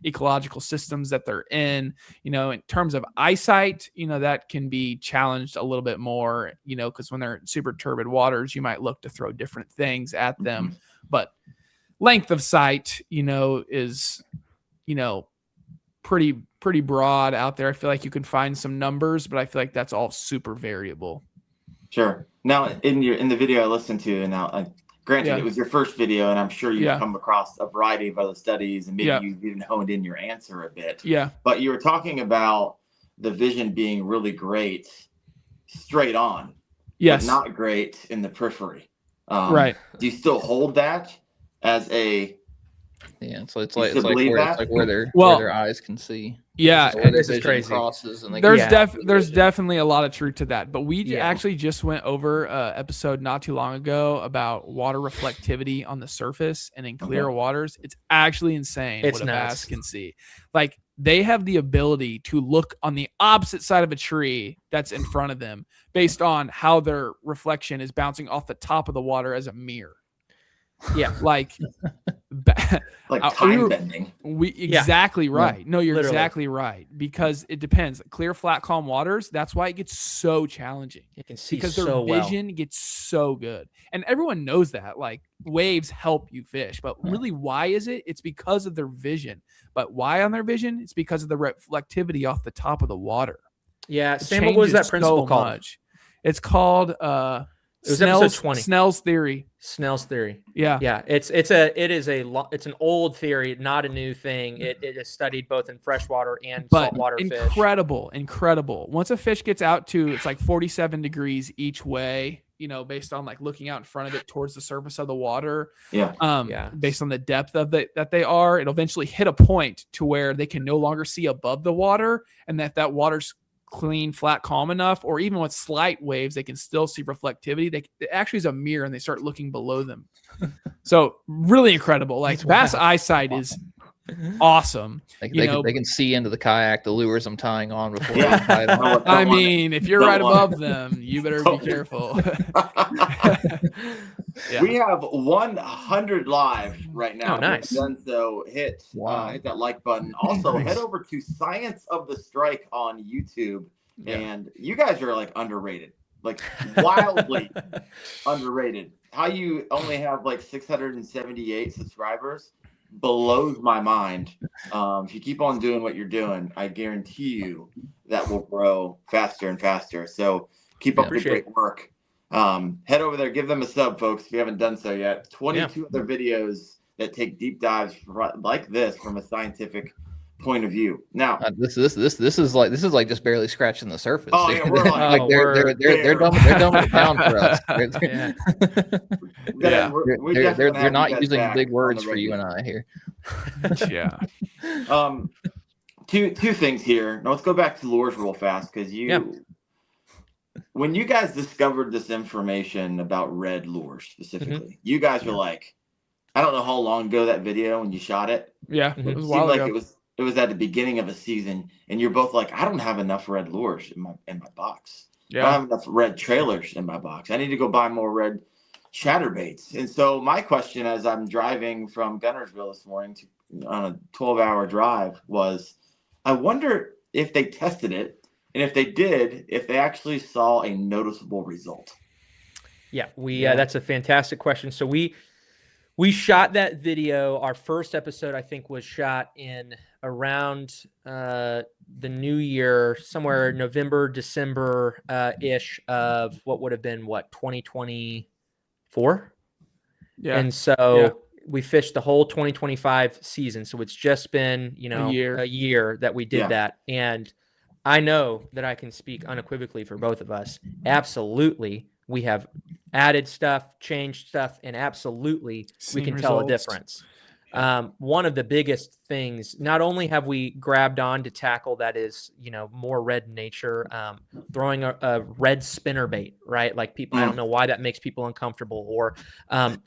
ecological systems that they're in, in terms of eyesight, that can be challenged a little bit more, because when they're in super turbid waters, you might look to throw different things at them, but length of sight, is, pretty broad out there. I feel like you can find some numbers, but I feel like that's all super variable. Sure. Now, in the video I listened to, and now, granted, it was your first video, and I'm sure you've come across a variety of other studies, and maybe you've even honed in your answer a bit. Yeah. But you were talking about the vision being really great straight on. Yes. But not great in the periphery. Right. Do you still hold that as a? Yeah, so it's like where their eyes can see. Yeah, and this is crazy. Crosses and there's definitely a lot of truth to that. But we actually just went over an episode not too long ago about water reflectivity on the surface and in clear waters. It's actually insane what a bass can see. Like, they have the ability to look on the opposite side of a tree that's in front of them based on how their reflection is bouncing off the top of the water as a mirror. Yeah, like time bending. Exactly right. No, you're exactly right, because it depends. Clear, flat, calm waters. That's why it gets so challenging. You can see because their vision gets so good, and everyone knows that. Like, waves help you fish, but really, why is it? It's because of their vision. But why on their vision? It's because of the reflectivity off the top of the water. Yeah, Sam, what was that principle called? It's called it was episode 20. Snell's theory. Snell's theory. Yeah. Yeah. It's an old theory, not a new thing. It is studied both in freshwater and saltwater fish. Incredible. Once a fish gets out to, it's like 47 degrees each way, based on like looking out in front of it towards the surface of the water. Yeah. Based on the depth of that they are, it'll eventually hit a point to where they can no longer see above the water, and that water's clean, flat, calm enough, or even with slight waves, they can still see reflectivity. It actually is a mirror, and they start looking below them. So really incredible. Like, bass eyesight is awesome. They can see into the kayak, the lures I'm tying on before they tie them. I mean, if you're right above them, you better be careful. We have 100 live right now. Oh, nice. Done so. Hit that like button. Also, head over to Science of the Strike on YouTube, and you guys are like underrated, like wildly underrated. How you only have like 678 subscribers blows my mind. If you keep on doing what you're doing, I guarantee you that will grow faster and faster. So keep up the great work. Head over there, give them a sub, folks, if you haven't done so yet. 22 other videos that take deep dives like this from a scientific point of view. Now, this is like just barely scratching the surface. Oh, yeah, we're like, they're dumbing it down for us. They're not using big words for you and I here. Yeah. Two things here. Now let's go back to lures real fast, because when you guys discovered this information about red lures specifically, you guys were like, I don't know how long ago that video when you shot it. Yeah, it was a while ago. It was at the beginning of a season, and you're both like, I don't have enough red lures in my box. Yeah. I don't have enough red trailers in my box. I need to go buy more red chatterbaits. And so my question, as I'm driving from Gunnersville this morning on a 12-hour drive, was, I wonder if they tested it. And if they did, if they actually saw a noticeable result. Yeah, that's a fantastic question. So we shot that video. Our first episode, I think, was shot in around the new year, somewhere November, December ish of what would have been 2024. Yeah. And so we fished the whole 2025 season. So it's just been, a year that we did that. And I know that I can speak unequivocally for both of us. Absolutely, we have added stuff, changed stuff, and absolutely we can tell a difference. One of the biggest things, not only have we grabbed on to tackle that is, more red in nature, throwing a red spinner bait, right? Like people, I don't know why that makes people uncomfortable. Or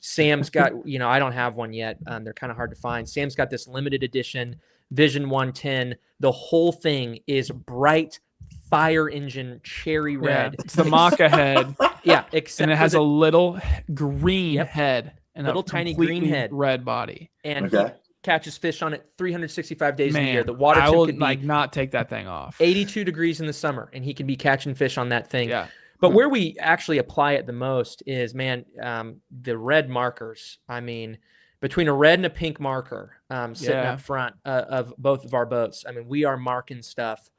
Sam's got, I don't have one yet. They're kind of hard to find. Sam's got this limited edition Vision 110. The whole thing is bright fire engine cherry red. It's the Maca head. Yeah, except and it has a little green head and little a tiny green head, red body, and he catches fish on it 365 days a year. The water I temp will could be not take that thing off. 82 degrees in the summer, and he can be catching fish on that thing. Yeah. But where we actually apply it the most is, the red markers. I mean, between a red and a pink marker sitting up front of both of our boats, I mean, we are marking stuff.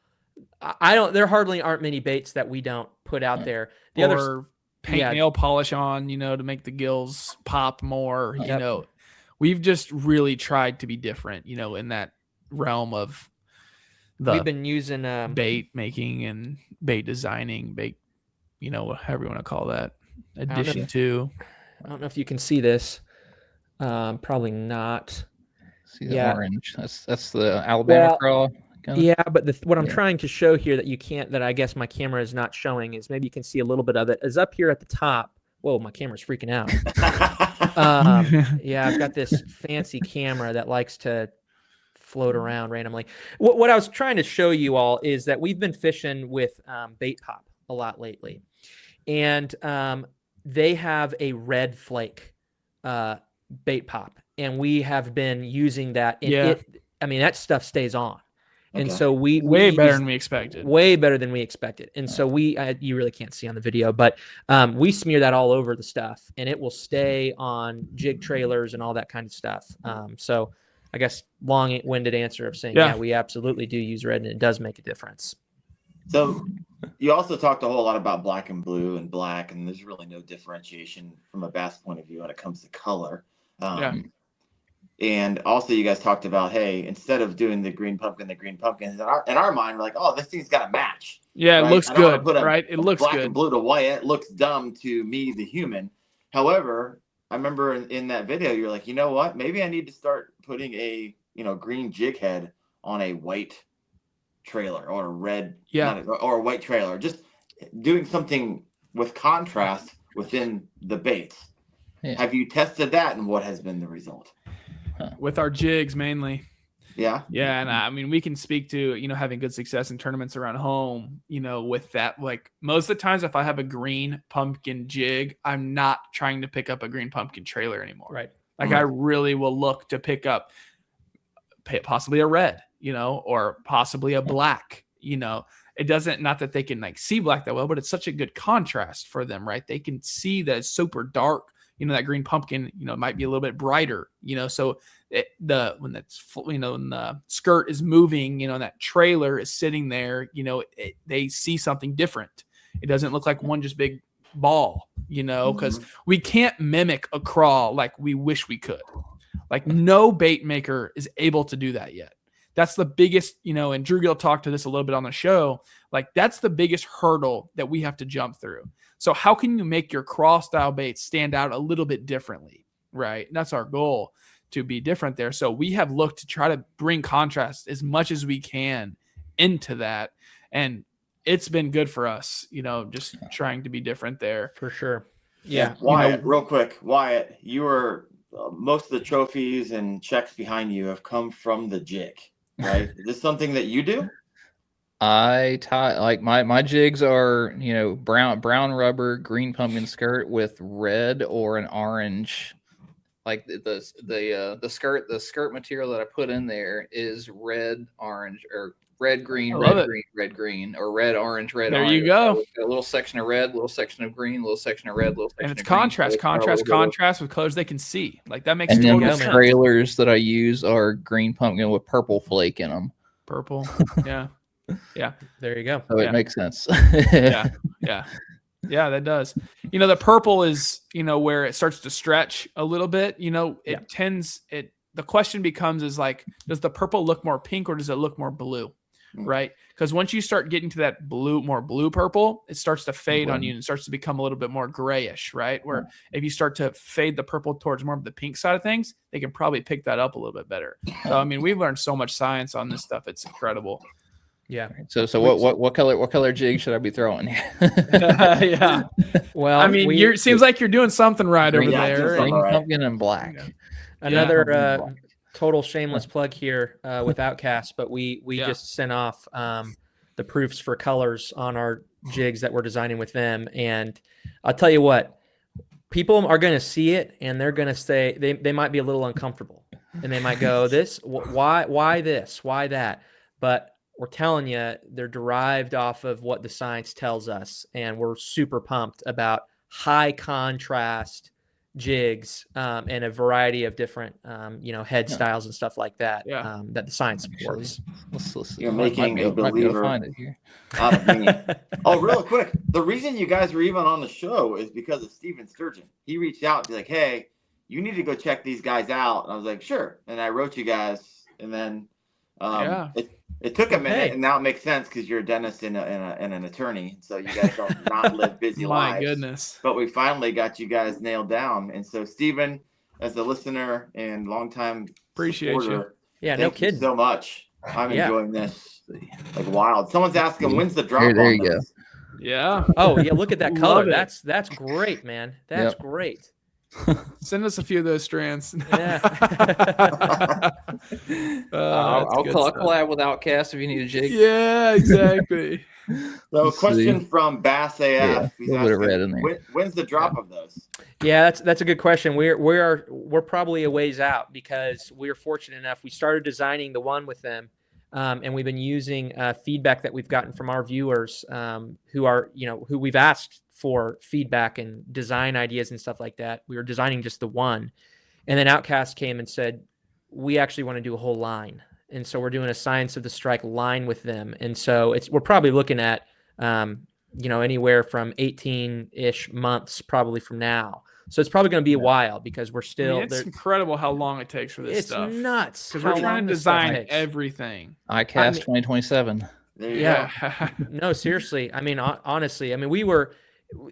There hardly aren't many baits that we don't put out there. The other paint nail polish on, to make the gills pop more, we've just really tried to be different, in that realm of we've been using bait making and bait designing, bait, however you want to call that. I don't know if you can see this. Probably not. See the orange. That's the Alabama crawl. Yeah, but what I'm trying to show here that I guess my camera is not showing is, maybe you can see a little bit of it, is up here at the top. Whoa, my camera's freaking out. I've got this fancy camera that likes to float around randomly. What I was trying to show you all is that we've been fishing with Bait Pop a lot lately. And they have a red flake Bait Pop. And we have been using that. And that stuff stays on. And so we way better than we expected. Way better than we expected. And so you really can't see on the video, but we smear that all over the stuff, and it will stay on jig trailers and all that kind of stuff. So I guess long-winded answer of saying, we absolutely do use red, and it does make a difference. So you also talked a whole lot about black and blue and black, and there's really no differentiation from a bass point of view when it comes to color. And also, you guys talked about, hey, instead of doing the green pumpkin, in our mind, we're like, oh, this thing's got to match. Yeah, right? It looks good, right? It looks black good. And blue to white. It looks dumb to me, the human. However, I remember in that video, you're like, you know what? Maybe I need to start putting a green jig head on a white trailer or a red, or a white trailer. Just doing something with contrast within the baits. Yeah. Have you tested that, and what has been the result? With our jigs mainly. Yeah. And I mean, we can speak to, having good success in tournaments around home, with that. Like, most of the times, if I have a green pumpkin jig, I'm not trying to pick up a green pumpkin trailer anymore. Right. Like, I really will look to pick up possibly a red, or possibly a black, It doesn't, not that they can see black that well, but it's such a good contrast for them, right? They can see that it's super dark. That green pumpkin, might be a little bit brighter, so when the skirt is moving, and that trailer is sitting there, they see something different. It doesn't look like one just big ball, because we can't mimic a crawl like we wish we could. Like, no bait maker is able to do that yet. That's the biggest, and Drew Gill talked to this a little bit on the show. Like, that's the biggest hurdle that we have to jump through. So how can you make your crawl style baits stand out a little bit differently, right? And that's our goal, to be different there. So we have looked to try to bring contrast as much as we can into that. And it's been good for us, just trying to be different there. For sure. Yeah. Wyatt, real quick. Wyatt, you were most of the trophies and checks behind you have come from the jig, right? Is this something that you do? I tie, like, my jigs are, brown rubber, green pumpkin skirt with red or an orange. Like, the skirt material that I put in there is red, orange, or red, green, red, green, or red, orange, red, there orange. You go. A little section of red, little section of green, little section of red, little section and it's of green. contrast with colors they can see. Like, that makes and total then sense. The trailers that I use are green pumpkin with purple flake in them. Purple. Yeah. Yeah. There you go. So it makes sense. Yeah, that does. The purple is, where it starts to stretch a little bit, the question becomes is like, does the purple look more pink or does it look more blue? right? Because once you start getting to that more blue purple, it starts to fade on you and starts to become a little bit more grayish, right? Where if you start to fade the purple towards more of the pink side of things, they can probably pick that up a little bit better. So I mean, we've learned so much science on this stuff; it's incredible. Yeah. So what color jig should I be throwing? Yeah. Well, I mean, seems like you're doing something right over Yeah, there. just Green, pumpkin, and black. Yeah. Another total shameless plug here with Outcast, but we just sent off the proofs for colors on our jigs that we're designing with them, and I'll tell you what, people are going to see it and they're going to say they might be a little uncomfortable, and they might go, "This why this, why that?" But we're telling you, they're derived off of what the science tells us, and we're super pumped about high contrast jigs and a variety of different head styles and stuff like that that the science supports. You're making a believer out of me. Oh, real quick, the reason you guys were even on the show is because of Steven Sturgeon. He reached out to be like, "Hey, you need to go check these guys out," and I was like, "Sure," and I wrote you guys, and then it took a minute, and now it makes sense because you're a dentist and an attorney, so you guys don't not live busy lives. My goodness! But we finally got you guys nailed down, and so Steven, as a listener and longtime appreciate supporter, you. Yeah, no kidding. So much. I'm enjoying this like wild. Someone's asking, when's the drop? There you go. Yeah. Oh yeah, look at that color. That's great, man. That's great. Send us a few of those strands. Yeah. I'll collab with Outcast if you need a jig. Yeah, exactly. So, question from Bass AF. He's asking, when's the drop of those? Yeah, that's a good question. We're probably a ways out because we're fortunate enough. We started designing the one with them, and we've been using feedback that we've gotten from our viewers, who we've asked for feedback and design ideas and stuff like that. We were designing just the one, and then Outcast came and said, we actually want to do a whole line. And so we're doing a Science of the Strike line with them. And so we're probably looking at, anywhere from 18-ish months probably from now. So it's probably going to be a while because we're still. It's incredible how long it takes for this stuff. It's nuts. Because we're trying to design everything. ICAST 2027. Yeah. No, seriously. I mean, honestly,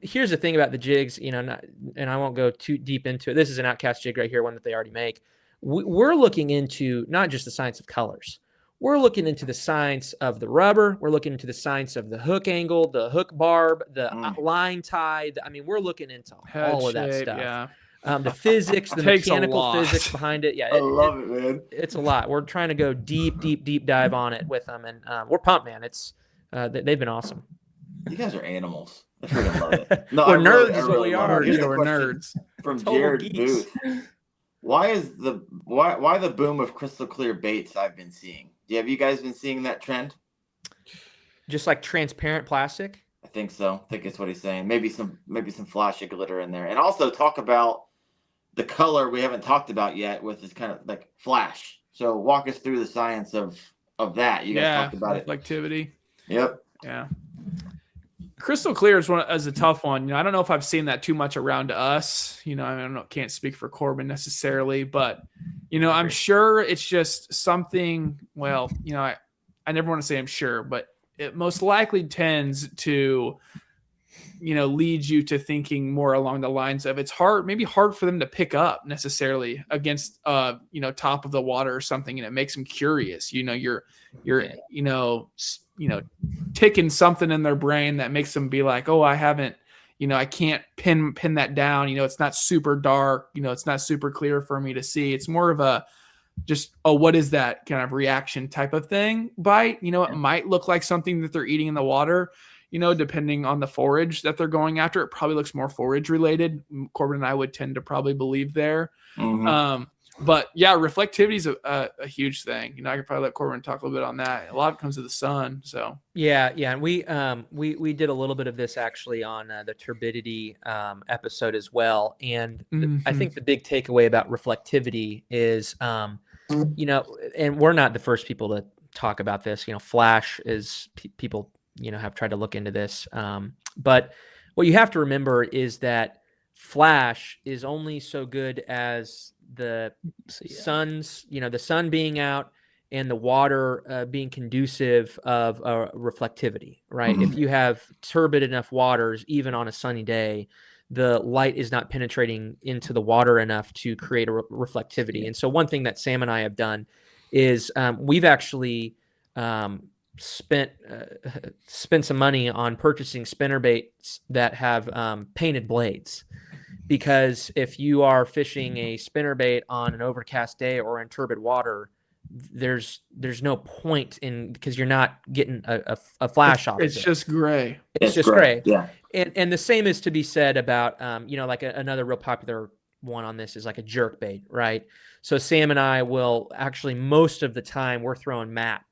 here's the thing about the jigs, and I won't go too deep into it. This is an Outcast jig right here, one that they already make. We're looking into not just the science of colors. We're looking into the science of the rubber. We're looking into the science of the hook angle, the hook barb, the line tie. We're looking into all of that stuff. Yeah. The physics, the mechanical physics behind it. Yeah, I love it, man. It's a lot. We're trying to go deep dive on it with them, and we're pumped, man. It's they've been awesome. You guys are animals. I freaking love it. No, we're nerds, is what we are. We're nerds. From Jared Booth. Why the boom of crystal clear baits I've been seeing? Have you guys been seeing that trend? Just like transparent plastic? I think so. I think it's what he's saying. Maybe some flashy glitter in there. And also talk about the color we haven't talked about yet with this kind of like flash. So walk us through the science of that. You guys talked about reflectivity. Yep. Yeah. Crystal clear is a tough one. I don't know if I've seen that too much around us. Can't speak for Corbin necessarily, but I'm sure it's just something. Well, I never want to say I'm sure, but it most likely tends to, lead you to thinking more along the lines of it's maybe hard for them to pick up necessarily against, top of the water or something, and it makes them curious. You're ticking something in their brain that makes them be like, oh, I haven't, I can't pin that down. It's not super dark. It's not super clear for me to see. It's more of a just, oh, what is that kind of reaction type of thing? Bite, it might look like something that they're eating in the water, depending on the forage that they're going after. It probably looks more forage related. Corbin and I would tend to probably believe there. Mm-hmm. But yeah, reflectivity is a huge thing. I could probably let Corbin talk a little bit on that. A lot of it comes to the sun. So yeah, and we did a little bit of this actually on the turbidity episode as well. And I think the big takeaway about reflectivity is, and we're not the first people to talk about this. Flash is people have tried to look into this. But what you have to remember is that flash is only so good as the sun's, the sun being out and the water being conducive of reflectivity, right? If you have turbid enough waters, even on a sunny day, the light is not penetrating into the water enough to create a reflectivity. And so one thing that Sam and I have done is we've actually spent some money on purchasing spinnerbaits that have painted blades. Because if you are fishing a spinnerbait on an overcast day or in turbid water, there's no point in, because you're not getting a flash off. It's just gray. It's just gray. Yeah. And the same is to be said about like another real popular one on this is like a jerk bait, right? So Sam and I will actually, most of the time, we're throwing matte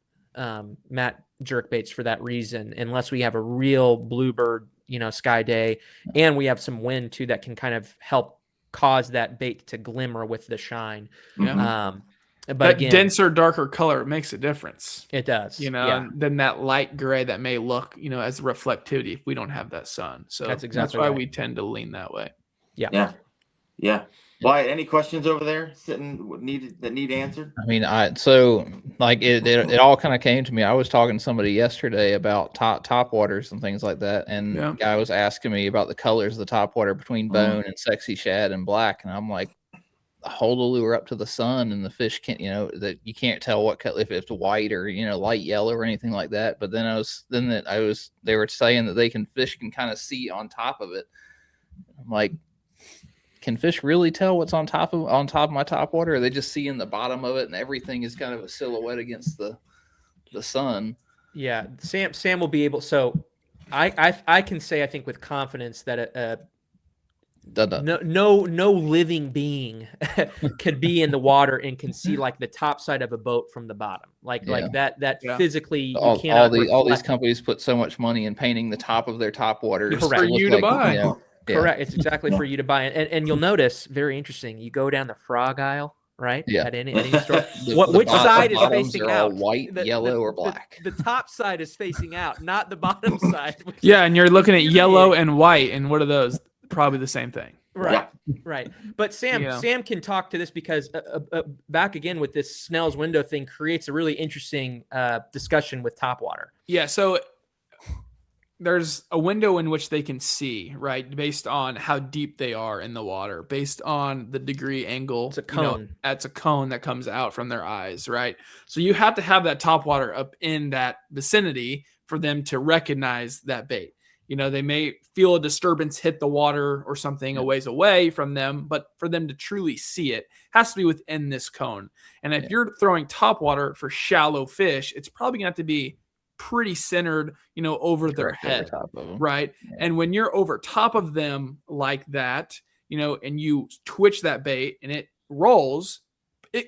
jerk baits for that reason, unless we have a real bluebird sky day, and we have some wind too that can kind of help cause that bait to glimmer with the shine. But that again, denser, darker color makes a difference. It does, than that light gray that may look, as reflectivity if we don't have that sun. So that's why we tend to lean that way. Yeah. Wyatt, any questions over there that need answered? I mean, it all kind of came to me. I was talking to somebody yesterday about top waters and things like that, and the guy was asking me about the colors of the top water between bone and sexy shad and black, and I'm like, hold the lure up to the sun, and the fish can't, that you can't tell what color, if it's white or light yellow or anything like that. But then they were saying that fish can kind of see on top of it. I'm like, can fish really tell what's on top of my top water? Or are they just seeing the bottom of it and everything is kind of a silhouette against the sun? Yeah, Sam will be able. So I can say, I think with confidence that no living being could be in the water and can see like the top side of a boat from the bottom, like that physically. All these companies put so much money in painting the top of their top waters for you to buy. Correct. It's exactly for you to buy. And you'll notice, very interesting, you go down the frog aisle, right? Yeah. At any store. Which side is facing out? White, yellow, or black? The top side is facing out, not the bottom side. Yeah, and you're looking at yellow and white, and what are those? Probably the same thing. Right. Right. But Sam can talk to this, because back again with this Snell's window thing creates a really interesting discussion with topwater. Yeah. So there's a window in which they can see, right, based on how deep they are in the water, based on the degree angle. It's a cone. That's a cone that comes out from their eyes, right? So you have to have that top water up in that vicinity for them to recognize that bait. They may feel a disturbance hit the water or something a ways away from them, but for them to truly see it has to be within this cone. And if you're throwing top water for shallow fish, it's probably going to have to be pretty centered, over their head, right? Yeah. And when you're over top of them like that, and you twitch that bait and it rolls,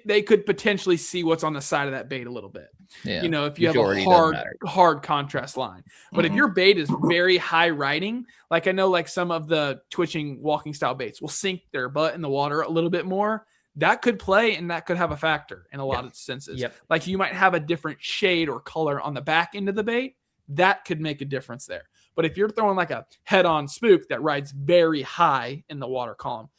they could potentially see what's on the side of that bait a little bit. Yeah. If you have a hard contrast line. But if your bait is very high riding, like I know, like some of the twitching walking style baits will sink their butt in the water a little bit more. That could play, and that could have a factor in a lot of senses. Yep. Like you might have a different shade or color on the back end of the bait. That could make a difference there. But if you're throwing like a head-on spook that rides very high in the water column,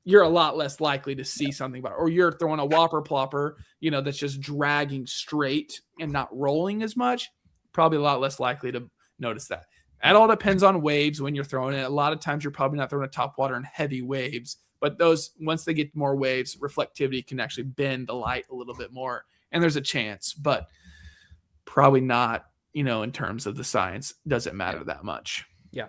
you're a lot less likely to see something about it. Or you're throwing a whopper plopper, that's just dragging straight and not rolling as much, probably a lot less likely to notice that. That all depends on waves when you're throwing it. A lot of times you're probably not throwing a top water in heavy waves. But those, once they get more waves, reflectivity can actually bend the light a little bit more. And there's a chance, but probably not, in terms of the science, doesn't matter that much. Yeah.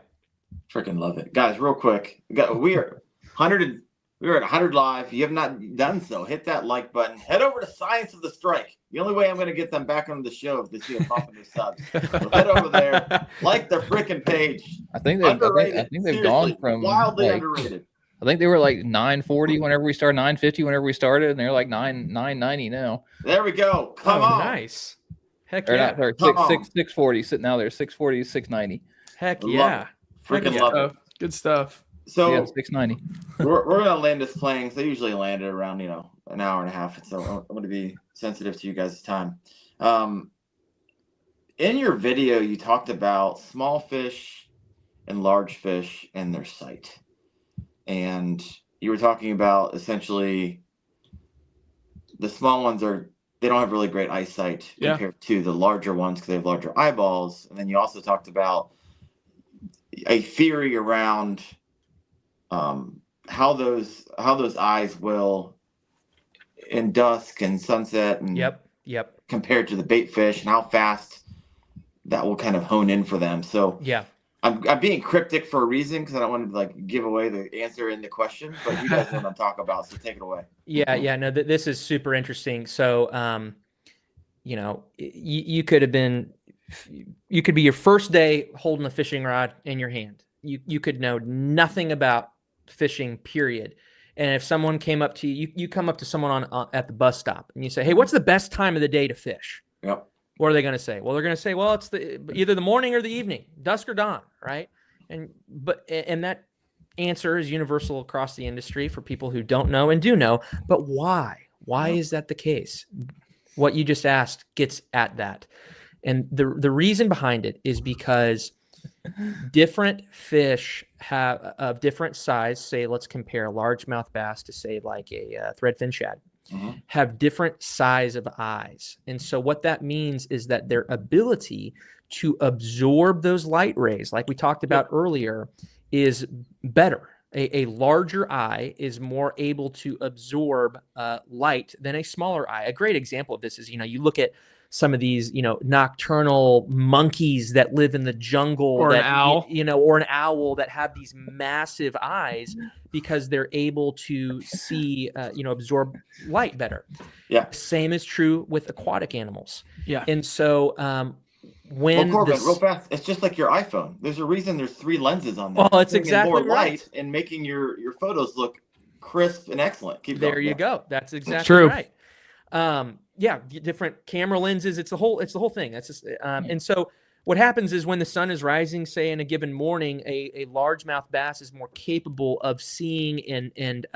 Freaking love it. Guys, real quick. We are at 100 live. You have not done so. Hit that like button. Head over to Science of the Strike. The only way I'm going to get them back on the show if they see a pop in their subs. So head over there. Like their freaking page. I think they've gone from wildly underrated. I think they were like 940 whenever we started, 950 whenever we started, and they're like 990 now. There we go. Come on. Nice. Heck or yeah. Not, 640 sitting now there, 640, 690. Heck yeah. Freaking love it. Good stuff. So 690. we're gonna land this plane. They usually land it around an hour and a half. So I'm gonna be sensitive to you guys' time. In your video, you talked about small fish and large fish and their sight. And you were talking about essentially the small ones are they don't have really great eyesight Yeah. compared to the larger ones because they have larger eyeballs. And then you also talked about a theory around how those eyes will in dusk and sunset and Yep. compared to the bait fish and how fast that will kind of hone in for them. So Yeah. I'm being cryptic for a reason because I don't want to like give away the answer in the question, but you guys know what I'm talking about, so take it away. Yeah. No, this is super interesting. So, you know, you could be your first day holding a fishing rod in your hand. You could know nothing about fishing, period. And if someone came up to you, you come up to someone at the bus stop and you say, "Hey, what's the best time of the day to fish?" Yep. What are they going to say? Well, they're going to say, "Well, it's either the morning or the evening, dusk or dawn," right? And that answer is universal across the industry for people who don't know and do know. But why? Why is that the case? What you just asked gets at that. And the reason behind it is because different fish have of different size. Say, let's compare a largemouth bass to say like a threadfin shad. Have different size of eyes. And so what that means is that their ability to absorb those light rays, like we talked about earlier, is better. A larger eye is more able to absorb light than a smaller eye. A great example of this is, you look at some of these, nocturnal monkeys that live in the jungle, or an owl, or an owl that have these massive eyes because they're able to see, absorb light better. Yeah. Same is true with aquatic animals. Yeah. And so, when Corbin, real fast, it's just like your iPhone. There's a reason there's 3 lenses on there. Well, it's exactly more right. light and making your photos look crisp and excellent. Keep there going. you go. That's exactly true. right. Yeah, different camera lenses. It's the whole thing. That's just, and so what happens is when the sun is rising, say in a given morning, a largemouth bass is more capable of seeing and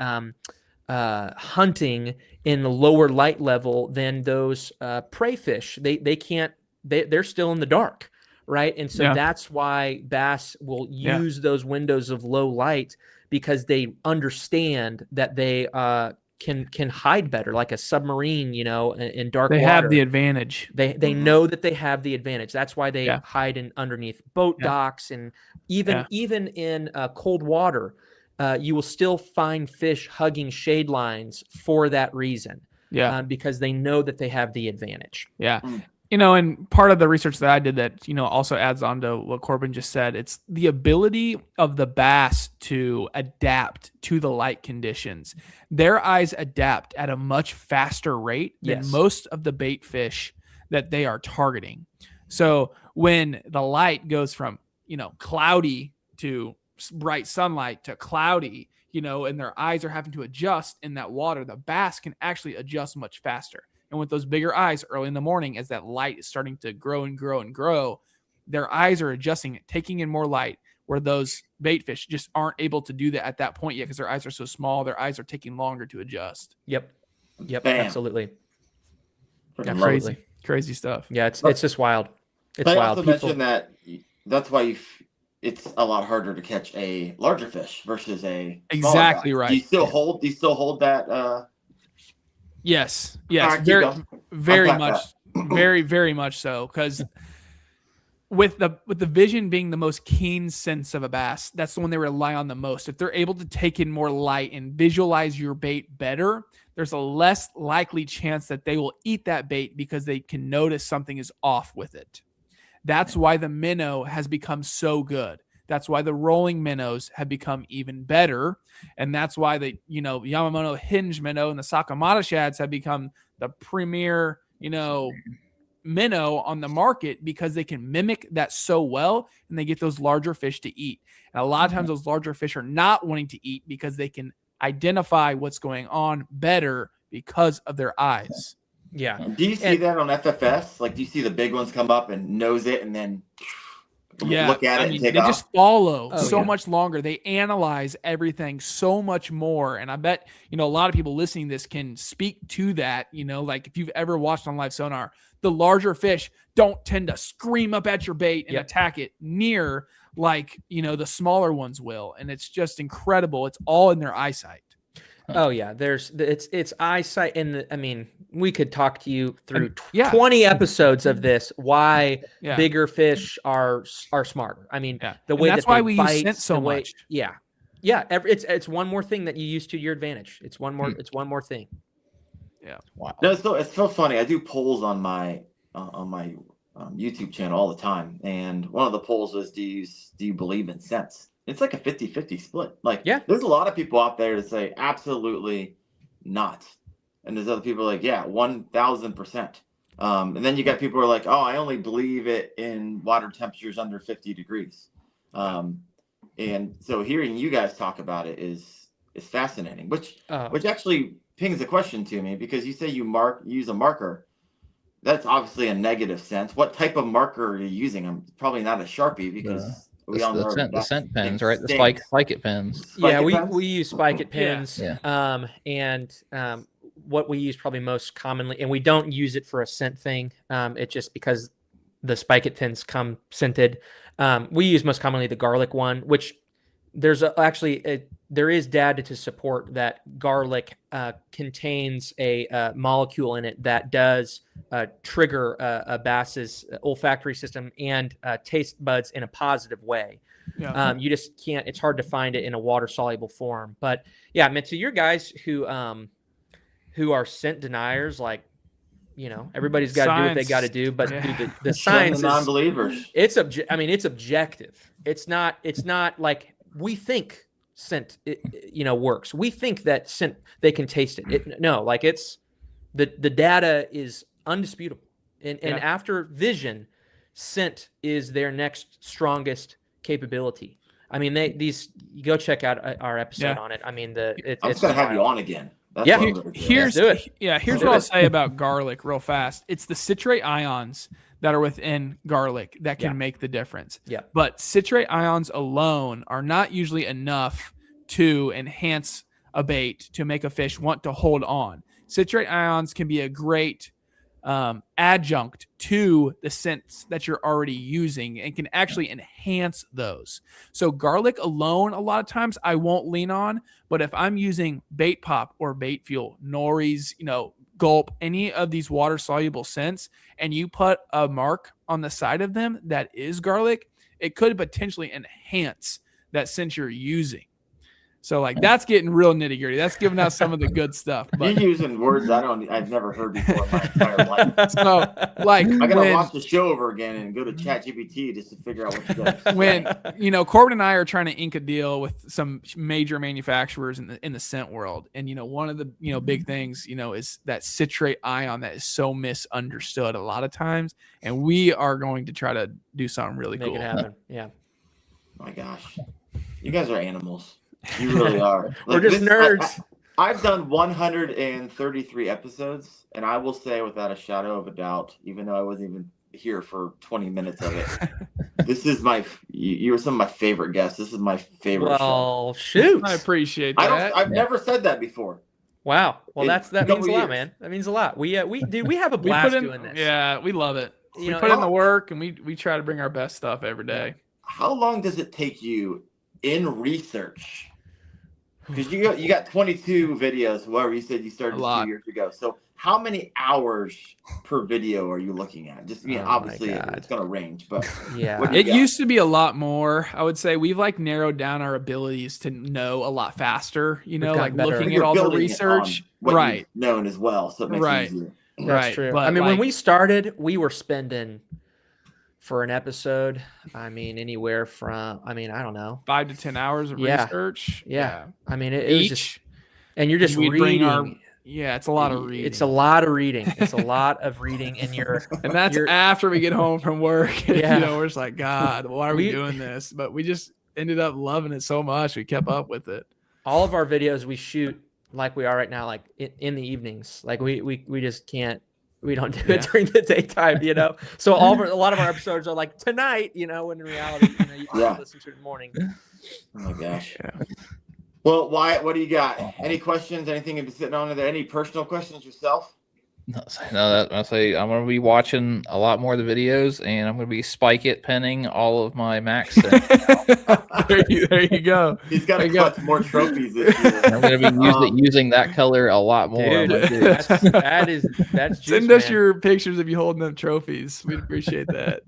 hunting in the lower light level than those prey fish. They can't. They're still in the dark, right? And so that's why bass will use those windows of low light because they understand that they can hide better, like a submarine, in dark water. They have the advantage. They know that they have the advantage. That's why they hide underneath boat docks, and even in cold water, you will still find fish hugging shade lines for that reason. Yeah, because they know that they have the advantage. Yeah. And part of the research that I did that, also adds on to what Corbin just said, it's the ability of the bass to adapt to the light conditions. Their eyes adapt at a much faster rate than most of the bait fish that they are targeting. So when the light goes from, cloudy to bright sunlight to cloudy, and their eyes are having to adjust in that water, the bass can actually adjust much faster. And with those bigger eyes early in the morning, as that light is starting to grow and grow and grow, their eyes are adjusting, taking in more light, where those bait fish just aren't able to do that at that point yet because their eyes are so small. Their eyes are taking longer to adjust. Yep. Bam. Absolutely. Crazy stuff. Yeah, it's just wild. It's I wild. also mentioned that that's why it's a lot harder to catch a larger fish versus a exactly right. Do you still hold that? Yes. Right, very much, very much so. Because with the vision being the most keen sense of a bass, that's the one they rely on the most. If they're able to take in more light and visualize your bait better, there's a less likely chance that they will eat that bait because they can notice something is off with it. That's why the minnow has become so good. That's why the rolling minnows have become even better. And that's why the, Yamamoto hinge minnow and the Sakamata shads have become the premier, minnow on the market because they can mimic that so well and they get those larger fish to eat. And a lot of times those larger fish are not wanting to eat because they can identify what's going on better because of their eyes. Yeah. Do you see that on FFS? Like, do you see the big ones come up and nose it and then look at it and take they off? just follow much longer. They analyze everything so much more. And I bet, a lot of people listening to this can speak to that. Like if you've ever watched on live sonar, the larger fish don't tend to scream up at your bait and attack it near like, the smaller ones will. And it's just incredible. It's all in their eyesight. Oh yeah, it's eyesight, and I mean, we could talk to you through 20 episodes of this. Why bigger fish are smarter. I mean, the way that's that why they we bite, use scent so much. Yeah. It's one more thing that you use to your advantage. It's one more. It's one more thing. Yeah. Wow. No, it's so funny. I do polls on my YouTube channel all the time, and one of the polls was, do you believe in scents? It's like a 50-50 split. Like, there's a lot of people out there that say absolutely not, and there's other people like, 1000%. And then you got people who are like, oh, I only believe it in water temperatures under 50 degrees. And so hearing you guys talk about it is fascinating, which actually pings a question to me, because you say you use a marker. That's obviously a negative sense. What type of marker are you using? I'm probably not a Sharpie, because we all know the scent pens, right? The spike it pens. We use spike it pens. Yeah. And what we use probably most commonly, and we don't use it for a scent thing. It's just because the spike it pens come scented. We use most commonly the garlic one, which there is data to support that garlic contains a molecule in it that does trigger a bass's olfactory system and taste buds in a positive way. You just can't. It's hard to find it in a water soluble form. But yeah, I mean, to your guys who are scent deniers, like, everybody's got to do what they got to do. But dude, the science is non-believers. It's objective. It's not like we think scent works. We think that scent, they can taste it. No, like, it's the data is undisputable. And after vision, scent is their next strongest capability. I mean, you go check out our episode on it. I mean, I'm just gonna have you on again. Here's what I'll say about garlic real fast. It's the citrate ions that are within garlic that can make the difference. But citrate ions alone are not usually enough to enhance a bait to make a fish want to hold on. Citrate ions can be a great adjunct to the scents that you're already using and can actually enhance those. So garlic alone, a lot of times I won't lean on, but if I'm using bait pop or bait fuel, nori's, gulp, any of these water soluble scents, and you put a mark on the side of them that is garlic, it could potentially enhance that scent you're using. So like, that's getting real nitty gritty. That's giving out some of the good stuff. But you're using words I've never heard before in my entire life. So like, I gotta watch the show over again and go to ChatGPT just to figure out what you guys. When Corbin and I are trying to ink a deal with some major manufacturers in the scent world, and one of the big things is that citrate ion that is so misunderstood a lot of times, and we are going to try to do something really cool. Make it happen. Yeah. My gosh, you guys are animals. You really are. We're just nerds. I've done 133 episodes, and I will say without a shadow of a doubt, even though I wasn't even here for 20 minutes of it, this is you were some of my favorite guests. This is my favorite show. Shoot. I appreciate that. I've never said that before. Wow. Well, that means a lot, man. That means a lot. We have a blast doing this. Yeah, we love it. We put in the work, and we try to bring our best stuff every day. How long does it take you in research? Because you got 22 videos, whatever you said you started 2 years ago. So how many hours per video are you looking at? Just obviously it's going to range, but it used to be a lot more. I would say we've narrowed down our abilities to know a lot faster. Looking at all the research, right? Known as well, so it makes it easier. That's true. But when we started, we were spending for an episode, anywhere from, I don't know, 5 to 10 hours of research. Yeah. It was just, and you're just reading. It's a lot of reading. It's a lot of reading. It's a lot of reading, and and that's after we get home from work. We're just like, God, why are we doing this? But we just ended up loving it so much. We kept up with it. All of our videos we shoot like we are right now, like in the evenings. Like we just can't. We don't do it during the daytime, So a lot of our episodes are like tonight, when in reality, you can listen to it in the morning. Oh my gosh. Yeah. Well, Wyatt, what do you got? Any questions? Anything you've been sitting on there? Any personal questions yourself? I say I'm going to be watching a lot more of the videos, and I'm going to be spike it penning all of my max. there you go. He's got to collect more trophies this year. I'm going to be using that color a lot more. Dude, that's juice, Send us man. your pictures of you holding them trophies. We'd appreciate that.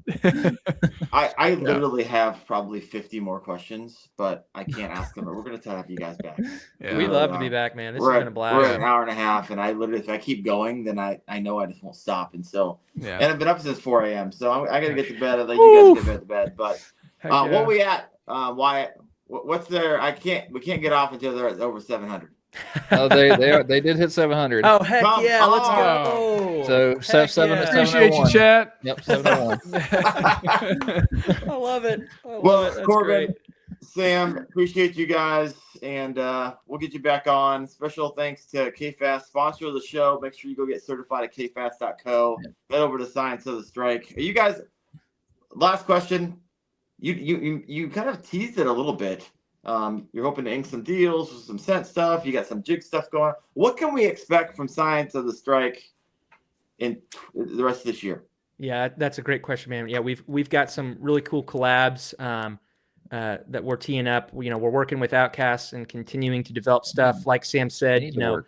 I literally have probably 50 more questions, but I can't ask them. But we're going to have you guys back. Yeah. We'd love to be back, man. This has been a blast. We're at an hour and a half, and I literally, if I keep going, then I know I just won't stop. And so, and I've been up since 4 a.m. So I got to get to bed. I'd like you guys to get to bed. But what we at, Wyatt? What's there? We can't get off until they're at over 700. Oh, they did hit 700. Oh heck yeah, let's go. So 7 Appreciate you, chat. Yep, 701. I love it. Well, Corbin, Sam, appreciate you guys, and we'll get you back on. Special thanks to KFast, sponsor of the show. Make sure you go get certified at kfast.co. Head over to Science of the Strike. Are you guys? Last question. You kind of teased it a little bit. You're hoping to ink some deals with some scent stuff. You got some jig stuff going on. What can we expect from Science of the Strike in the rest of this year? Yeah, that's a great question, man. Yeah, we've got some really cool collabs that we're teeing up. We're working with Outcasts and continuing to develop stuff. Like Sam said, we're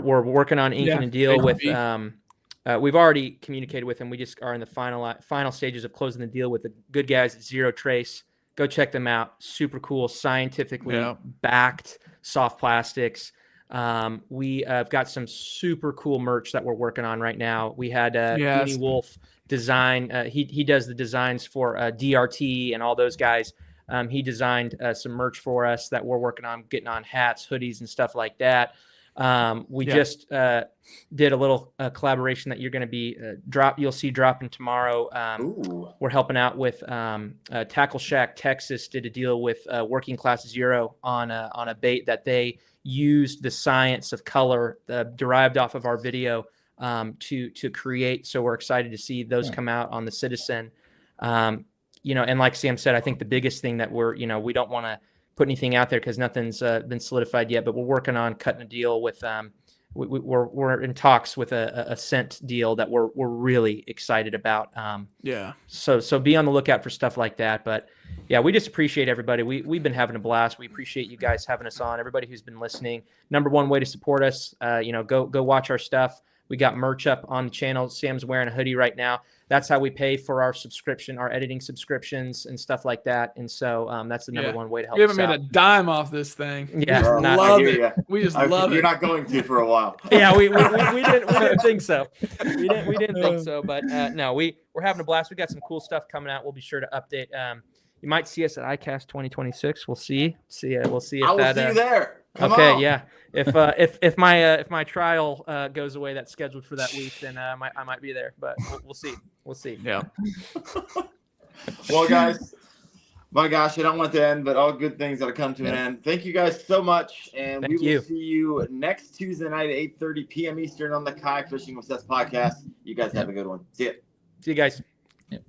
working on inking a deal with. We've already communicated with them. We just are in the final stages of closing the deal with the good guys at Zero Trace. Go check them out. Super cool, scientifically backed soft plastics. We have got some super cool merch that we're working on right now. We had Beanie Wolf design. He does the designs for DRT and all those guys. He designed some merch for us that we're working on getting on hats, hoodies, and stuff like that. We just did a little collaboration that you're going to be you'll see dropping tomorrow. We're helping out with Tackle Shack Texas did a deal with Working Class Zero on a bait that they used the science of color derived off of our video to create. So we're excited to see those come out on the Citizen. And like Sam said, I think the biggest thing that we don't want to put anything out there because nothing's been solidified yet, but we're working on cutting a deal with we're in talks with a scent deal that we're really excited about. So be on the lookout for stuff like that. But yeah, we just appreciate everybody. We've been having a blast. We appreciate you guys having us on. Everybody who's been listening. Number one way to support us, go watch our stuff. We got merch up on the channel. Sam's wearing a hoodie right now. That's how we pay for our subscription, our editing subscriptions and stuff like that. And so that's the number one way to help us out. We haven't made a dime off this thing. Yeah, love it. We just love it. You're not going to for a while. Yeah, we didn't think so. We didn't think so. But no, we're having a blast. We got some cool stuff coming out. We'll be sure to update. You might see us at ICAST 2026. We'll see. We'll see if I will see you there. Come okay, on. yeah. If my trial goes away, that's scheduled for that week, then I might be there. But we'll see. We'll see. Yeah. Well, guys, my gosh, I don't want to end, but all good things gotta come to an end. Thank you guys so much, and we will see you next Tuesday night at 8:30 p.m. Eastern on the Kayak Fishing Obsessed podcast. You guys have a good one. See ya. See you guys. Yep.